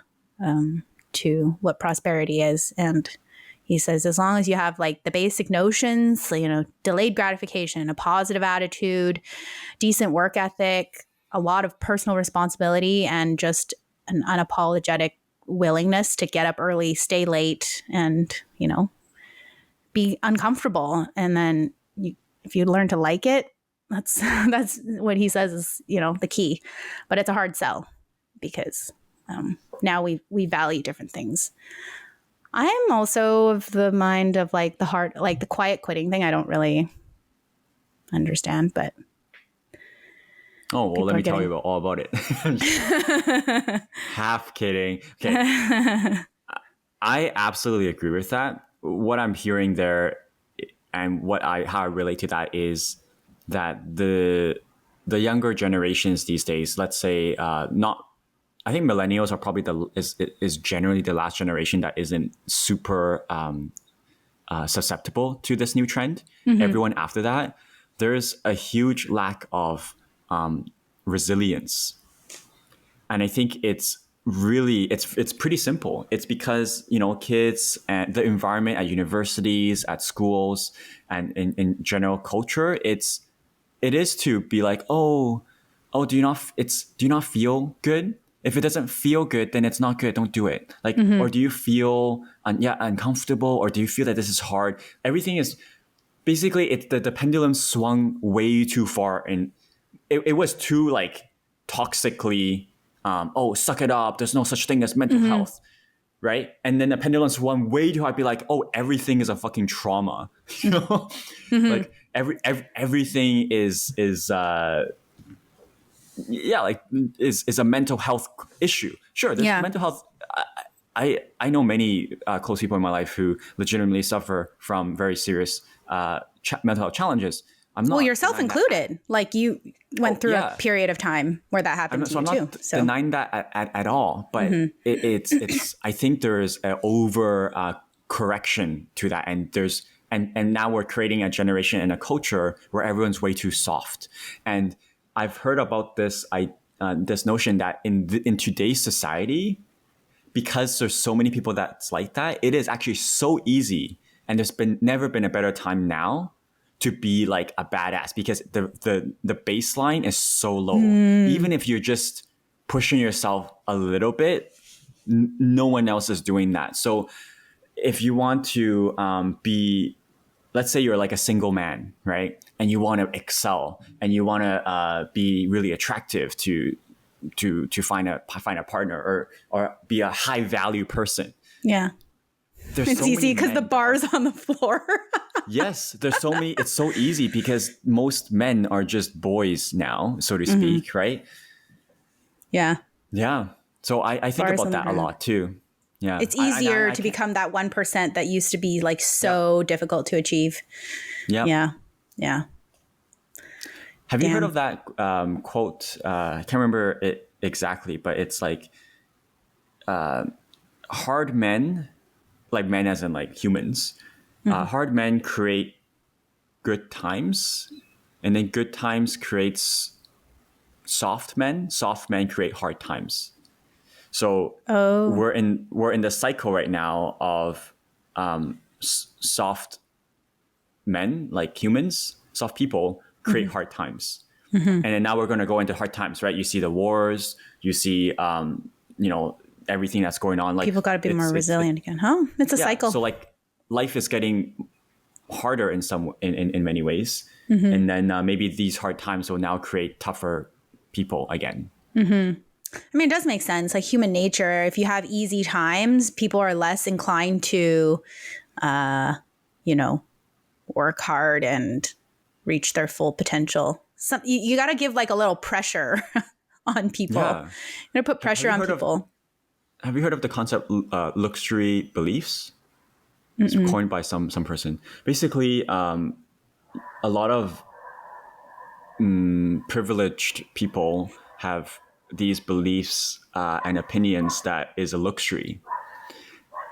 to what prosperity is. And he says, as long as you have like the basic notions, delayed gratification, a positive attitude, decent work ethic, a lot of personal responsibility, and just an unapologetic willingness to get up early, stay late, and, be uncomfortable. And then if you learn to like it, that's what he says is, the key. But it's a hard sell because now we value different things. I am also of the mind of like the quiet quitting thing. I don't really understand, but. Oh, well, let me tell you all about it. Half kidding. Okay. I absolutely agree with that. What I'm hearing there and how I relate to that is that the younger generations these days, let's say I think millennials are probably is generally the last generation that isn't super susceptible to this new trend. Mm-hmm. Everyone after that, there's a huge lack of resilience, and I think it's pretty simple. It's because kids and the environment at universities, at schools, and in general culture, it is to be like, do you not feel good? If it doesn't feel good, then it's not good. Don't do it. Like, or do you feel uncomfortable, or do you feel that this is hard? Everything is basically the pendulum swung way too far, and it was too like toxically. Suck it up. There's no such thing as mental health, right? And then the pendulum swung way too high. Be like, everything is a fucking trauma. Like everything is a mental health issue. Sure, there's mental health. I know many close people in my life who legitimately suffer from very serious mental health challenges. I'm not yourself included. Like you went through a period of time where that happened to you too. I'm not denying that at all. But it's. I think there's an over correction to that, and now we're creating a generation and a culture where everyone's way too soft. And I've heard about this this notion that in today's society, because there's so many people that's like that, it is actually so easy, and there's never been a better time now to be like a badass, because the baseline is so low. Even if you're just pushing yourself a little bit, no one else is doing that. So if you want to be, let's say you're like a single man, right? And you want to excel, and you want to be really attractive to find a partner or be a high value person. Yeah. It's easy because the bar's on the floor. Yes, there's so many. It's so easy because most men are just boys now, so to speak, right? Yeah. Yeah. So I think about that a lot too. Yeah. It's easier to become that 1% that used to be like so difficult to achieve. Yeah. Yeah. Yeah. Have you heard of that quote? I can't remember it exactly, but it's like hard men, like men as in like humans, hard men create good times, and then good times creates soft men create hard times. So we're in the cycle right now of soft men, like humans, soft people create hard times. And then now we're going to go into hard times, right? You see the wars, you see, everything that's going on. Like people got to be more resilient again, huh? It's a cycle. So like life is getting harder in many ways. And then maybe these hard times will now create tougher people again. I mean, it does make sense. Like human nature, if you have easy times, people are less inclined to, work hard and reach their full potential. You got to give like a little pressure on people. Yeah. You got to put pressure on people. Have you heard of the concept luxury beliefs? It's coined by some person. Basically, a lot of privileged people have these beliefs and opinions that is a luxury.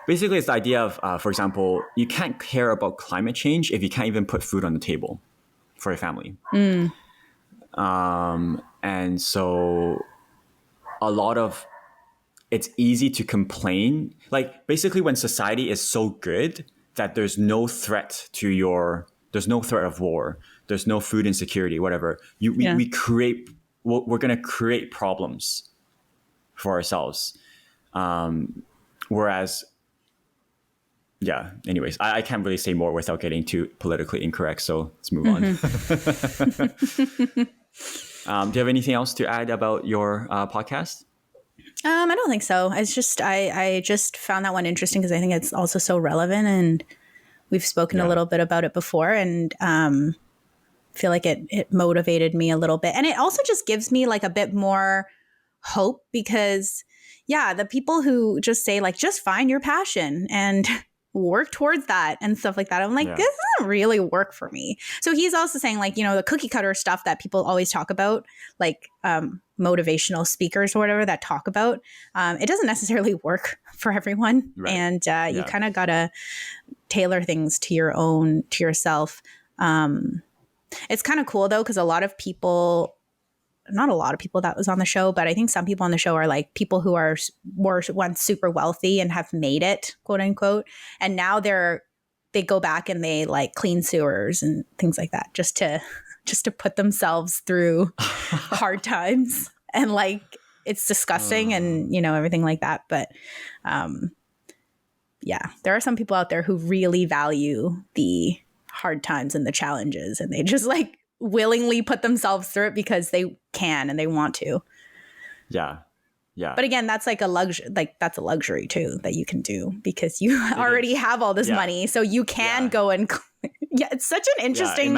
Basically, it's the idea of, for example, you can't care about climate change if you can't even put food on the table for your family. And so a lot of it's easy to complain. Like basically when society is so good that there's no threat of war, there's no food insecurity, whatever. We create, we're going to create problems for ourselves. Whereas, anyways, I can't really say more without getting too politically incorrect. So let's move on. Do you have anything else to add about your podcast? I don't think so. It's just I just found that one interesting because I think it's also so relevant, and we've spoken a little bit about it before, and feel like it motivated me a little bit, and it also just gives me like a bit more hope because the people who just say like just find your passion and work towards that and stuff like that. I'm like, this doesn't really work for me. So he's also saying like, the cookie cutter stuff that people always talk about, like motivational speakers or whatever that talk about, it doesn't necessarily work for everyone. Right. And you kind of got to tailor things to yourself. It's kind of cool though, because not a lot of people that was on the show, but I think some people on the show are like people who were once super wealthy and have made it, quote unquote. And now they go back and they like clean sewers and things like that just to put themselves through hard times. And like, it's disgusting and, everything like that. But there are some people out there who really value the hard times and the challenges, and they just like willingly put themselves through it because they can and they want to. Yeah. But again, that's like a luxury. Like that's a luxury too that you can do because you already have all this money, so you can go and. It's such an interesting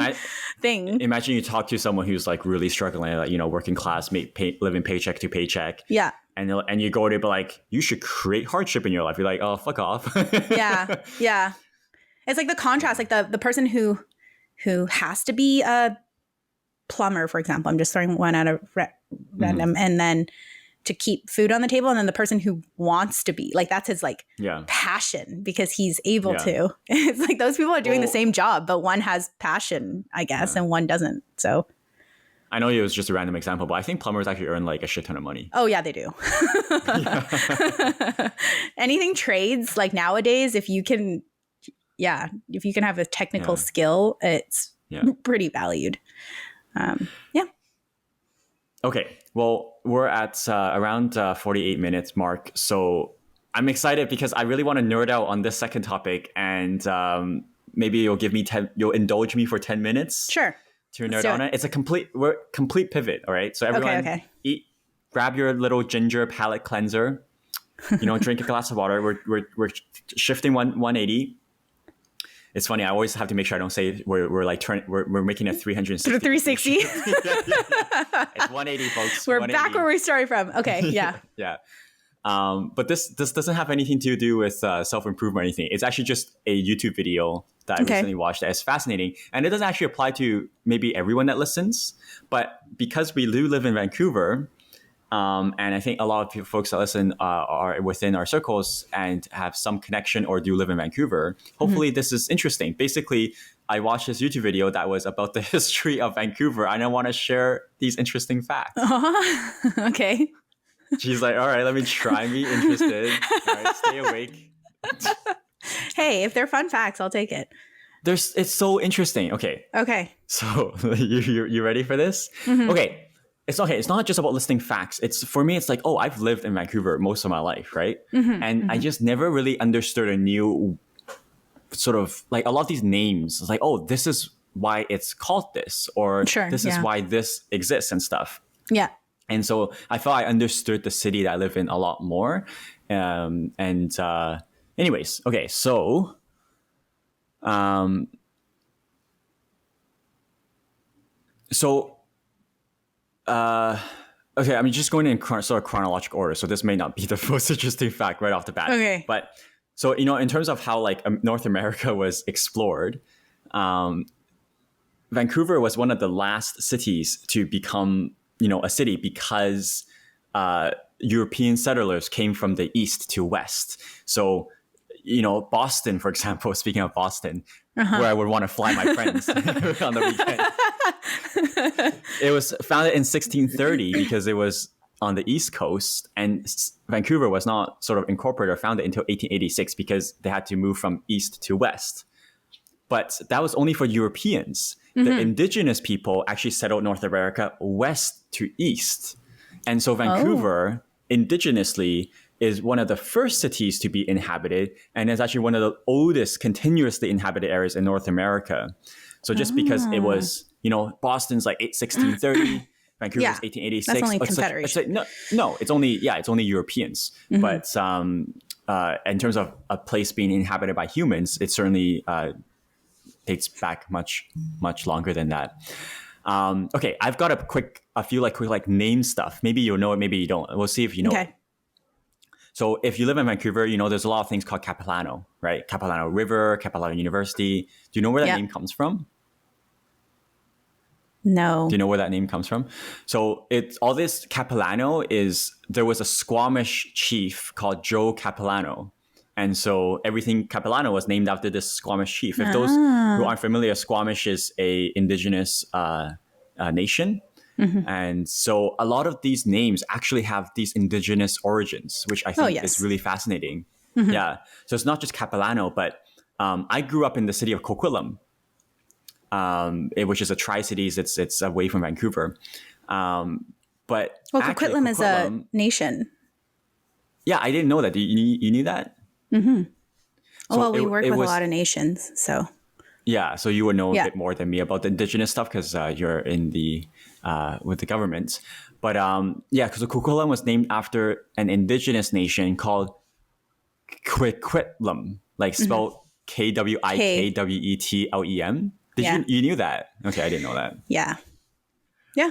thing. Imagine you talk to someone who's like really struggling, like, working class, living paycheck to paycheck. Yeah. And you go to be like, you should create hardship in your life. You're like, oh, fuck off. Yeah. It's like the contrast, like the person who has to be a plumber, for example. I'm just throwing one out of random, and then to keep food on the table, and then the person who wants to be like, that's his like passion because he's able to. It's like those people are doing the same job, but one has passion, I guess, and one doesn't. So I know it was just a random example, but I think plumbers actually earn like a shit ton of money. Oh yeah, they do. Anything trades like nowadays, if you can have a technical skill, it's pretty valued. Okay, well, we're at around 48 minutes mark. So I'm excited because I really want to nerd out on this second topic, and maybe you'll indulge me for 10 minutes. Sure. To nerd on it. It's a complete pivot. All right. So everyone grab your little ginger palate cleanser, drink a glass of water. We're shifting 180. It's funny. I always have to make sure I don't say we're making a 360. 360. It's 180, folks. We're back where we started from. Okay, yeah. Yeah. But this doesn't have anything to do with self-improvement or anything. It's actually just a YouTube video that I recently watched that is fascinating. And it doesn't actually apply to maybe everyone that listens. But because we do live in Vancouver, and I think a lot of folks that listen are within our circles and have some connection or do live in Vancouver, hopefully this is interesting. Basically, I watched this YouTube video that was about the history of Vancouver, and I want to share these interesting facts. Okay. She's like, all right, let me try and be interested. All right, stay awake. Hey, if they're fun facts, I'll take it. It's so interesting. Okay. So you ready for this? Okay. It's okay. It's not just about listing facts. For me, it's like, oh, I've lived in Vancouver most of my life, right? And I just never really understood a new sort of like a lot of these names. It's like, oh, this is why it's called this, or this is why this exists and stuff. Yeah. And so I felt I understood the city that I live in a lot more. Anyways, okay, so okay, I'm just going in sort of chronological order, so this may not be the most interesting fact right off the bat. Okay. But so, in terms of how like North America was explored, Vancouver was one of the last cities to become, a city because European settlers came from the east to west. So, Boston, for example, speaking of Boston, where I would want to fly my friends on the weekend. It was founded in 1630 because it was on the East Coast, and Vancouver was not sort of incorporated or founded until 1886 because they had to move from east to west. But that was only for Europeans. The indigenous people actually settled North America west to east. And so Vancouver, indigenously, is one of the first cities to be inhabited, and is actually one of the oldest continuously inhabited areas in North America. So just because it was, Boston's like 1630, Vancouver's 1886. That's only Confederation. It's only Europeans. But in terms of a place being inhabited by humans, it certainly dates back much, much longer than that. Okay, I've got a few quick name stuff. Maybe you'll know it, maybe you don't. We'll see if you know it. So if you live in Vancouver, there's a lot of things called Capilano, right? Capilano River, Capilano University. Do you know where that name comes from? No. Do you know where that name comes from? So all this Capilano there was a Squamish chief called Joe Capilano. And so everything Capilano was named after this Squamish chief. If those who aren't familiar, Squamish is a indigenous nation. And so a lot of these names actually have these indigenous origins, which I think is really fascinating. Yeah. So it's not just Capilano, but I grew up in the city of Coquitlam, which is a Tri-Cities. It's away from Vancouver. But Coquitlam is a nation. Yeah, I didn't know that. You knew that? So we work with a lot of nations, so. Yeah, so you would know a bit more than me about the indigenous stuff because you're in the with the government. But because Coquitlam was named after an indigenous nation called Quiquitlem, like spelled Kwikwetlem. You knew that? Okay, I didn't know that. Yeah.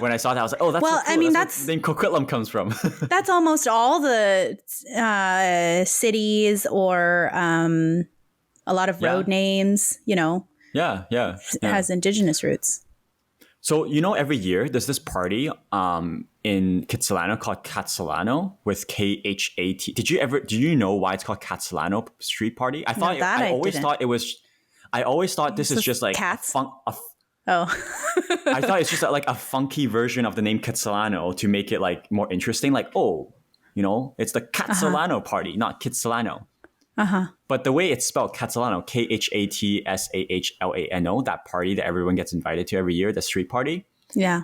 When I saw that, I was like, oh, that's so cool. That's where the name Coquitlam comes from. That's almost all the cities or a lot of road names, has indigenous roots. So, every year there's this party in Kitsilano called Katsilano with KHAT. Do you know why it's called Katsilano Street Party? I always thought this is just like cats. I thought it's just like a funky version of the name Kitsilano to make it like more interesting. Like, it's the Katsilano party, not Kitsilano. But the way it's spelled, Katsilano, Khatsalano, that party that everyone gets invited to every year, the street party. Yeah.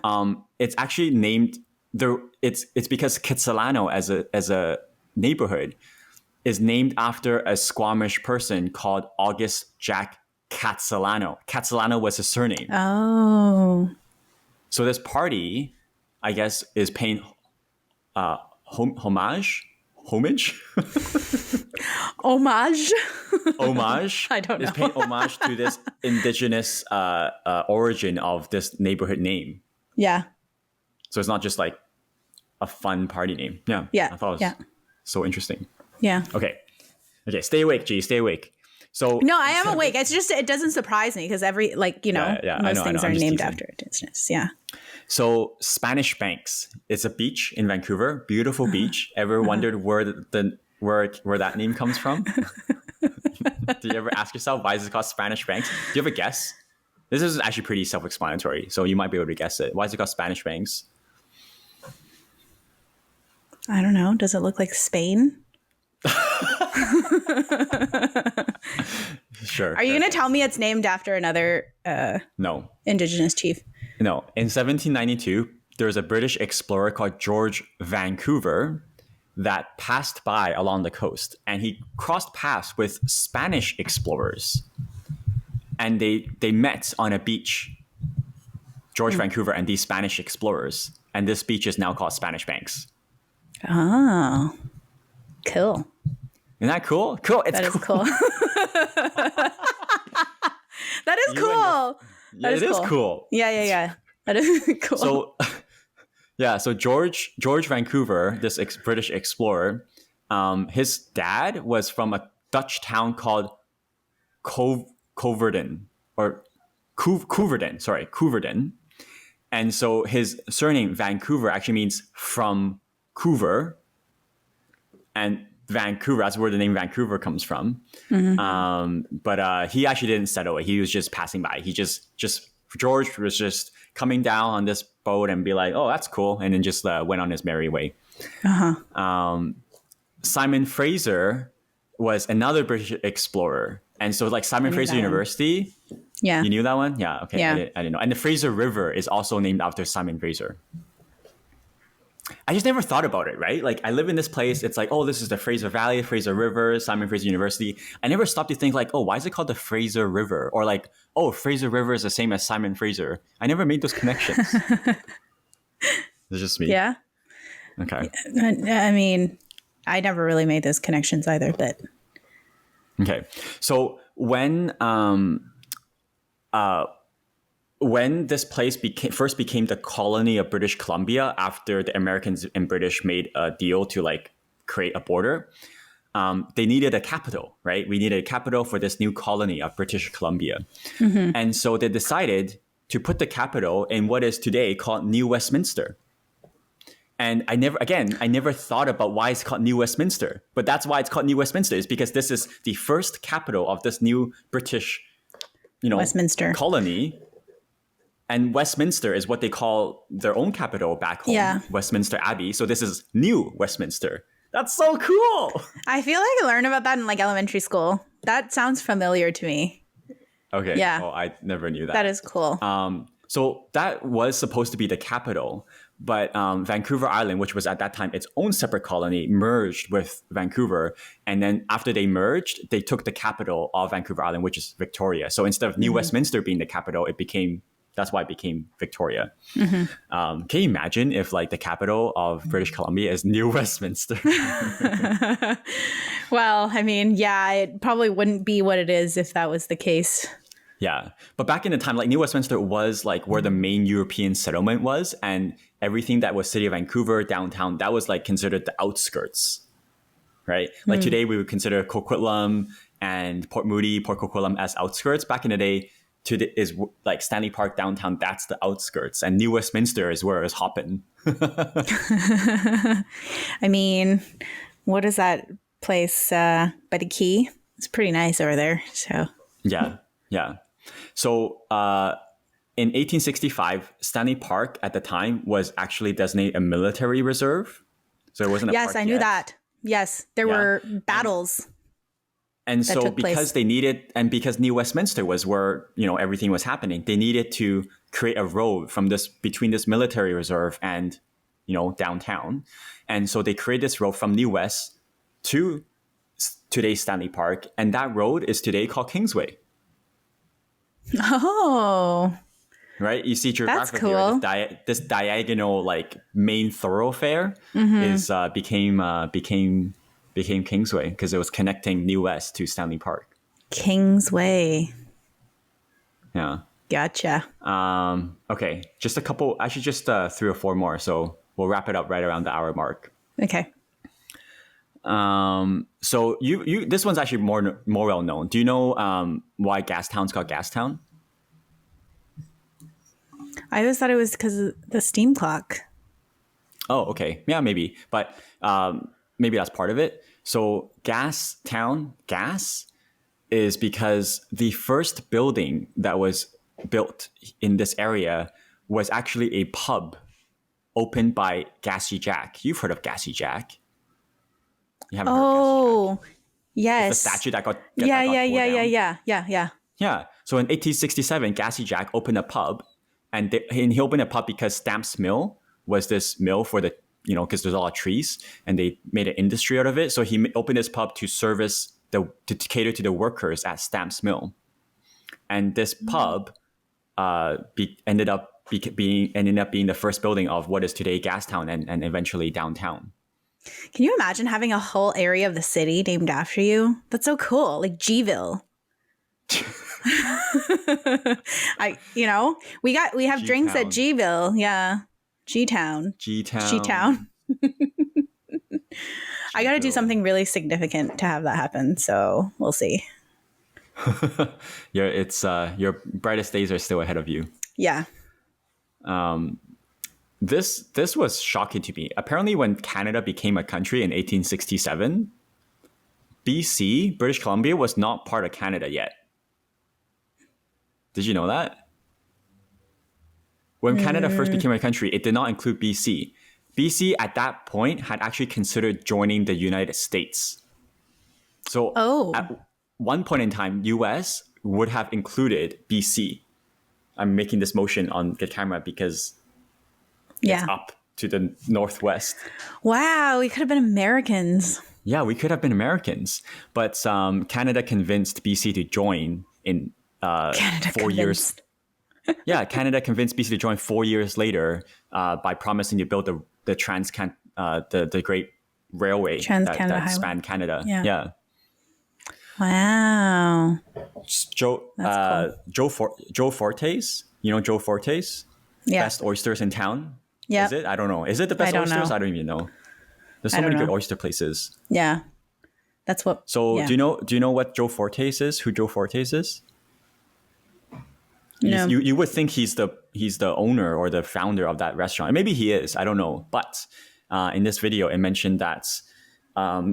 It's actually named it's because Kitsilano as a neighborhood is named after a Squamish person called August Jack Katsilano. Katsilano was his surname. Oh. So this party, I guess, is paying homage. Homage? Homage. I don't know. Is paying homage to this indigenous origin of this neighborhood name. Yeah. So it's not just like a fun party name. Yeah. Yeah. I thought it was so interesting. Yeah. Okay. Stay awake, G. Stay awake. So no, I am awake. It's just, it doesn't surprise me because every, like, you know, most things are named after indigenous. Yeah. So Spanish Banks, it's a beach in Vancouver, beautiful beach. Ever wondered where where that name comes from? Do you ever ask yourself why is it called Spanish Banks? Do you have a guess? This is actually pretty self-explanatory, so you might be able to guess it. Why is it called Spanish Banks? I don't know. Does it look like Spain? Sure. Are you going to tell me it's named after another no indigenous chief? No. In 1792, there was a British explorer called George Vancouver that passed by along the coast, and he crossed paths with Spanish explorers, and they met on a beach, George Vancouver and these Spanish explorers, and this beach is now called Spanish Banks. Oh, cool. Isn't that cool? Cool. That is cool. That is cool. Yeah, it is cool. Yeah. That is cool. So, so George Vancouver, this British explorer, his dad was from a Dutch town called Coverden. And so his surname Vancouver actually means from Couver, and Vancouver, that's where the name Vancouver comes from. But he actually didn't settle it. He was just passing by. He George was just coming down on this boat and be like, oh, that's cool. And then just went on his merry way. Simon Fraser was another British explorer. And so like Simon Fraser University. Yeah. You knew that one? Yeah. Okay. Yeah. I didn't know. And the Fraser River is also named after Simon Fraser. I just never thought about it, right? Like I live in this place. It's like, oh, this is the Fraser Valley, Fraser River, Simon Fraser University. I never stopped to think like, oh, why is it called the Fraser River? Or like, oh, Fraser River is the same as Simon Fraser. I never made those connections. It's just me. Yeah. Okay. I mean, I never really made those connections either, but. Okay. So when this place first became the colony of British Columbia after the Americans and British made a deal to like create a border, they needed a capital, right? We needed a capital for this new colony of British Columbia. And so they decided to put the capital in what is today called New Westminster. And I never thought about why it's called New Westminster, but that's why it's called New Westminster, is because this is the first capital of this new British, Westminster colony. And Westminster is what they call their own capital back home, Westminster Abbey. So this is New Westminster. That's so cool. I feel like I learned about that in like elementary school. That sounds familiar to me. Okay. Yeah. Oh, I never knew that. That is cool. So that was supposed to be the capital, but Vancouver Island, which was at that time its own separate colony, merged with Vancouver. And then after they merged, they took the capital of Vancouver Island, which is Victoria. So instead of New Westminster being the capital, that's why it became Victoria. Can you imagine if like the capital of British Columbia is New Westminster? Well, I mean, yeah, it probably wouldn't be what it is if that was the case. Yeah. But back in the time, like New Westminster was like where the main European settlement was, and everything that was city of Vancouver, downtown, that was like considered the outskirts, right? Like today we would consider Coquitlam and Port Moody, Port Coquitlam as outskirts. Back in the day, is like Stanley Park downtown, that's the outskirts, and New Westminster is where it's hopping. I mean, what is that place by the quay? It's pretty nice over there. So yeah. So in 1865, Stanley Park at the time was actually designated a military reserve. So it wasn't a park I knew yet. that. Yes, there were battles. And so because they needed, and because New Westminster was where, everything was happening, they needed to create a road between this military reserve and, downtown. And so they created this road from New West to today's Stanley Park. And that road is today called Kingsway. Oh. Right? You see geographically cool. This diagonal like main thoroughfare is became became Kingsway because it was connecting New West to Stanley Park. Kingsway. Yeah. Gotcha. Okay, just a couple. Actually, just 3 or 4 more. So we'll wrap it up right around the hour mark. Okay. So you this one's actually more well known. Do you know why Gastown's called Gastown? I always thought it was because of the steam clock. Oh, okay. Yeah, maybe. But maybe that's part of it. So Gastown, gas, is because the first building that was built in this area was actually a pub opened by Gassy Jack. You've heard of Gassy Jack. You haven't heard of Gassy Jack. Yes. It's the statue that got Yeah. Yeah. So in 1867, Gassy Jack opened a pub, and he opened a pub because Stamps Mill was this mill for the, because there's a lot of trees, and they made an industry out of it. So he opened this pub to service to cater to the workers at Stamps Mill, and this pub ended up being the first building of what is today Gastown and eventually downtown. Can you imagine having a whole area of the city named after you? That's so cool. Like Gville. We have G-town. drinks at Gville. Yeah. G-town. I got to do something really significant to have that happen. So we'll see. Your brightest days are still ahead of you. Yeah. This was shocking to me. Apparently, when Canada became a country in 1867, BC, British Columbia, was not part of Canada yet. Did you know that? When Canada first became a country, it did not include BC. BC at that point had actually considered joining the United States. So at one point in time, US would have included BC. I'm making this motion on the camera because it's up to the northwest. Wow, we could have been Americans. Yeah, we could have been Americans. But Canada convinced BC to join in 4 years. Yeah, Canada convinced BC to join 4 years later by promising to build the Great Railway that spanned Canada. Yeah. Wow. Joe Fortes. You know Joe Fortes? Yeah. Best oysters in town. Yeah. Is it? I don't know. Is it the best oysters? Know. I don't even know. There's so many good oyster places. Yeah. That's what. So do you know what Joe Fortes is? Who Joe Fortes is? No. You would think he's the owner or the founder of that restaurant. And maybe he is. I don't know. But in this video, it mentioned that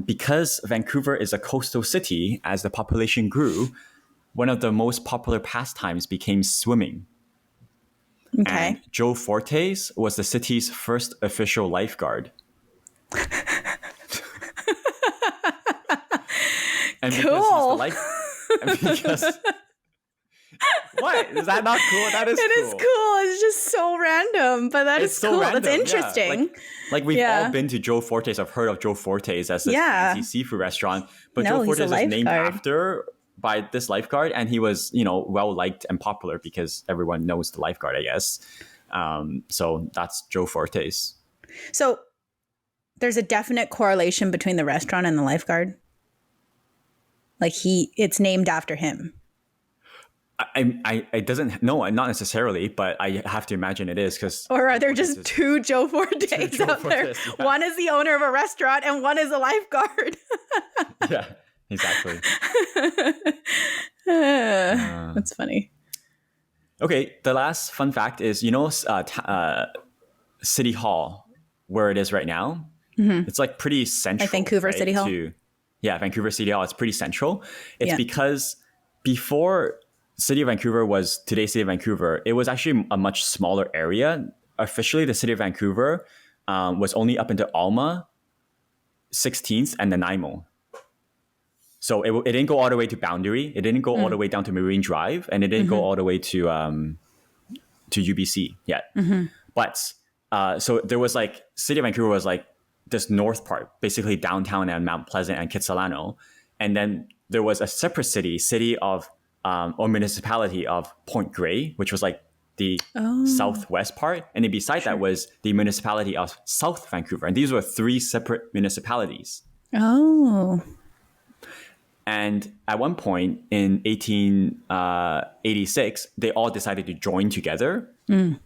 because Vancouver is a coastal city, as the population grew, one of the most popular pastimes became swimming. Okay. And Joe Fortes was the city's first official lifeguard. And cool. Because what? Is that not cool? That is cool. It is cool. It's just so random, but that is so cool. Random. That's interesting. Yeah. Like we've all been to Joe Fortes. I've heard of Joe Fortes as a fancy seafood restaurant. But Joe Fortes is named after by this lifeguard, and he was, well liked and popular because everyone knows the lifeguard, I guess. So that's Joe Fortes. So there's a definite correlation between the restaurant and the lifeguard. Like it's named after him. It doesn't, no, not necessarily, but I have to imagine it is because. Or are there just two Joe Fortes out there? Yeah. One is the owner of a restaurant and one is a lifeguard. Yeah, exactly. That's funny. Okay, the last fun fact is, City Hall, where it is right now, it's like pretty central. Like Vancouver City Hall? Vancouver City Hall. It's pretty central. It's because before City of Vancouver was today's City of Vancouver, it was actually a much smaller area. Officially, the City of Vancouver was only up into Alma, 16th, and Nanaimo. So it didn't go all the way to Boundary. It didn't go all the way down to Marine Drive, and it didn't go all the way to UBC yet. Mm-hmm. But so there was like City of Vancouver was like this north part, basically downtown and Mount Pleasant and Kitsilano, and then there was a separate city of or municipality of Point Grey, which was like the southwest part, and then beside that was the municipality of South Vancouver, and these were 3 separate municipalities. Oh. And at one point in 1886, they all decided to join together. And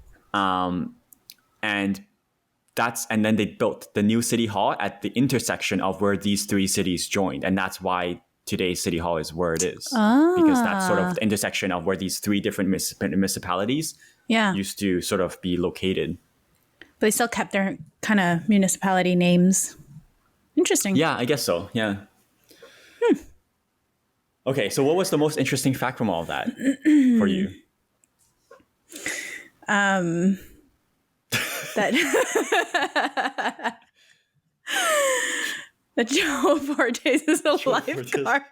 then they built the new city hall at the intersection of where these three cities joined. And that's why today's city hall is where it is. Because that's sort of the intersection of where these three different municipalities used to sort of be located. But they still kept their kind of municipality names. Interesting. Yeah, I guess so. Yeah. Okay, so what was the most interesting fact from all of that for you? That that Joe Fortes is a lifeguard.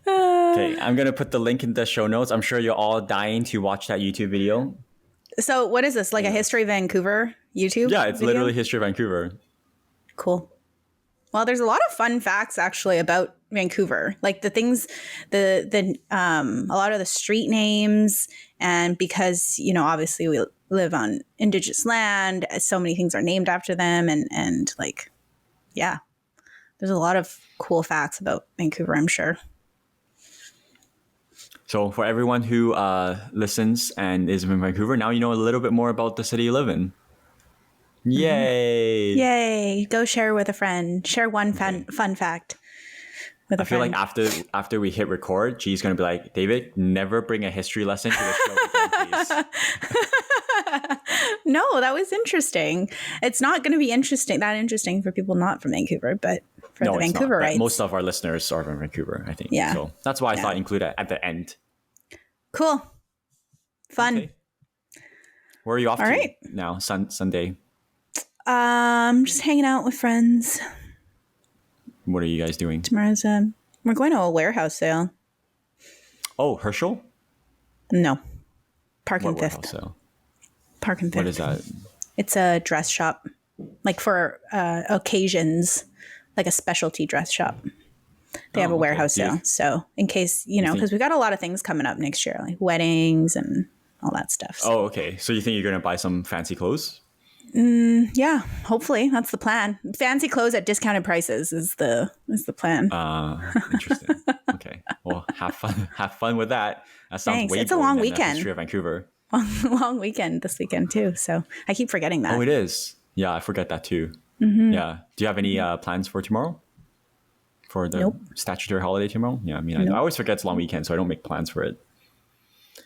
Okay, I'm going to put the link in the show notes. I'm sure you're all dying to watch that YouTube video. So what is this? Like a History of Vancouver YouTube Yeah, it's video? literally History of Vancouver. Cool. Well, there's a lot of fun facts actually about Vancouver, like the things, a lot of the street names, and because, you know, obviously we live on Indigenous land, so many things are named after them, and like, yeah, there's a lot of cool facts about Vancouver, I'm sure. So for everyone who listens and is in Vancouver, now you know a little bit more about the city you live in. Yay! Yay! Go share with a friend. Share one fun fact with a friend. I feel like after we hit record, G's going to be like, David, never bring a history lesson to the show again, please. No, that was interesting. It's not going to be that interesting for people not from Vancouver, but for the Vancouverites. Most of our listeners are from Vancouver, I think. Yeah. So that's why I thought include it at the end. Cool. Fun. Okay. Where are you off to now, Sunday? Just hanging out with friends. What are you guys doing? Tomorrow's we're going to a warehouse sale. Oh, Herschel? No. Park and Fifth. Warehouse sale? Park and Fifth. What is that? It's a dress shop, like for occasions, like a specialty dress shop. They have a warehouse sale. So in case, you know, because we got a lot of things coming up next year, like weddings and all that stuff. So. Oh, okay. So you think you're going to buy some fancy clothes? Yeah, hopefully that's the plan. Fancy clothes at discounted prices is the plan. Interesting. Okay. Well, have fun with that. That sounds Thanks. way It's a long weekend. History of Vancouver. Long weekend this weekend too. So I keep forgetting that. Oh, it is. Yeah, I forget that too. Mm-hmm. Yeah. Do you have any plans for tomorrow? For the statutory holiday tomorrow? Yeah, I mean, I always forget it's a long weekend, so I don't make plans for it.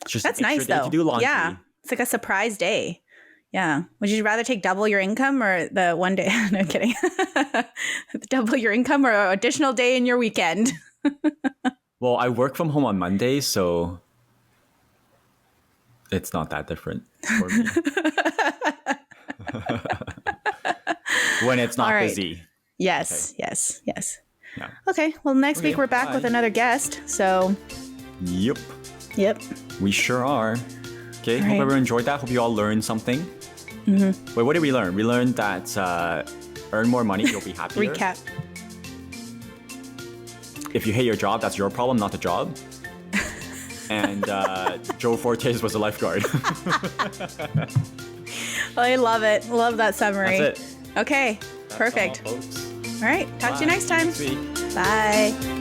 It's just that's nice though. To do laundry. Yeah, it's like a surprise day. Yeah. Would you rather take double your income or the one day? No, I'm kidding. Double your income or an additional day in your weekend? Well, I work from home on Mondays, so it's not that different for me. When it's not busy. Yes, okay. yes. Yeah. Okay. Well, next week we're back with another guest. So. Yep. We sure are. Okay. Hope everyone enjoyed that. Hope you all learned something. Mm-hmm. Wait, what did we learn? We learned that earn more money, you'll be happier. Recap. If you hate your job, that's your problem, not the job. And Joe Fortes was a lifeguard. I love it. Love that summary. That's it. Okay. That's perfect. all, folks. All right. Talk to you next time. Next week. Bye.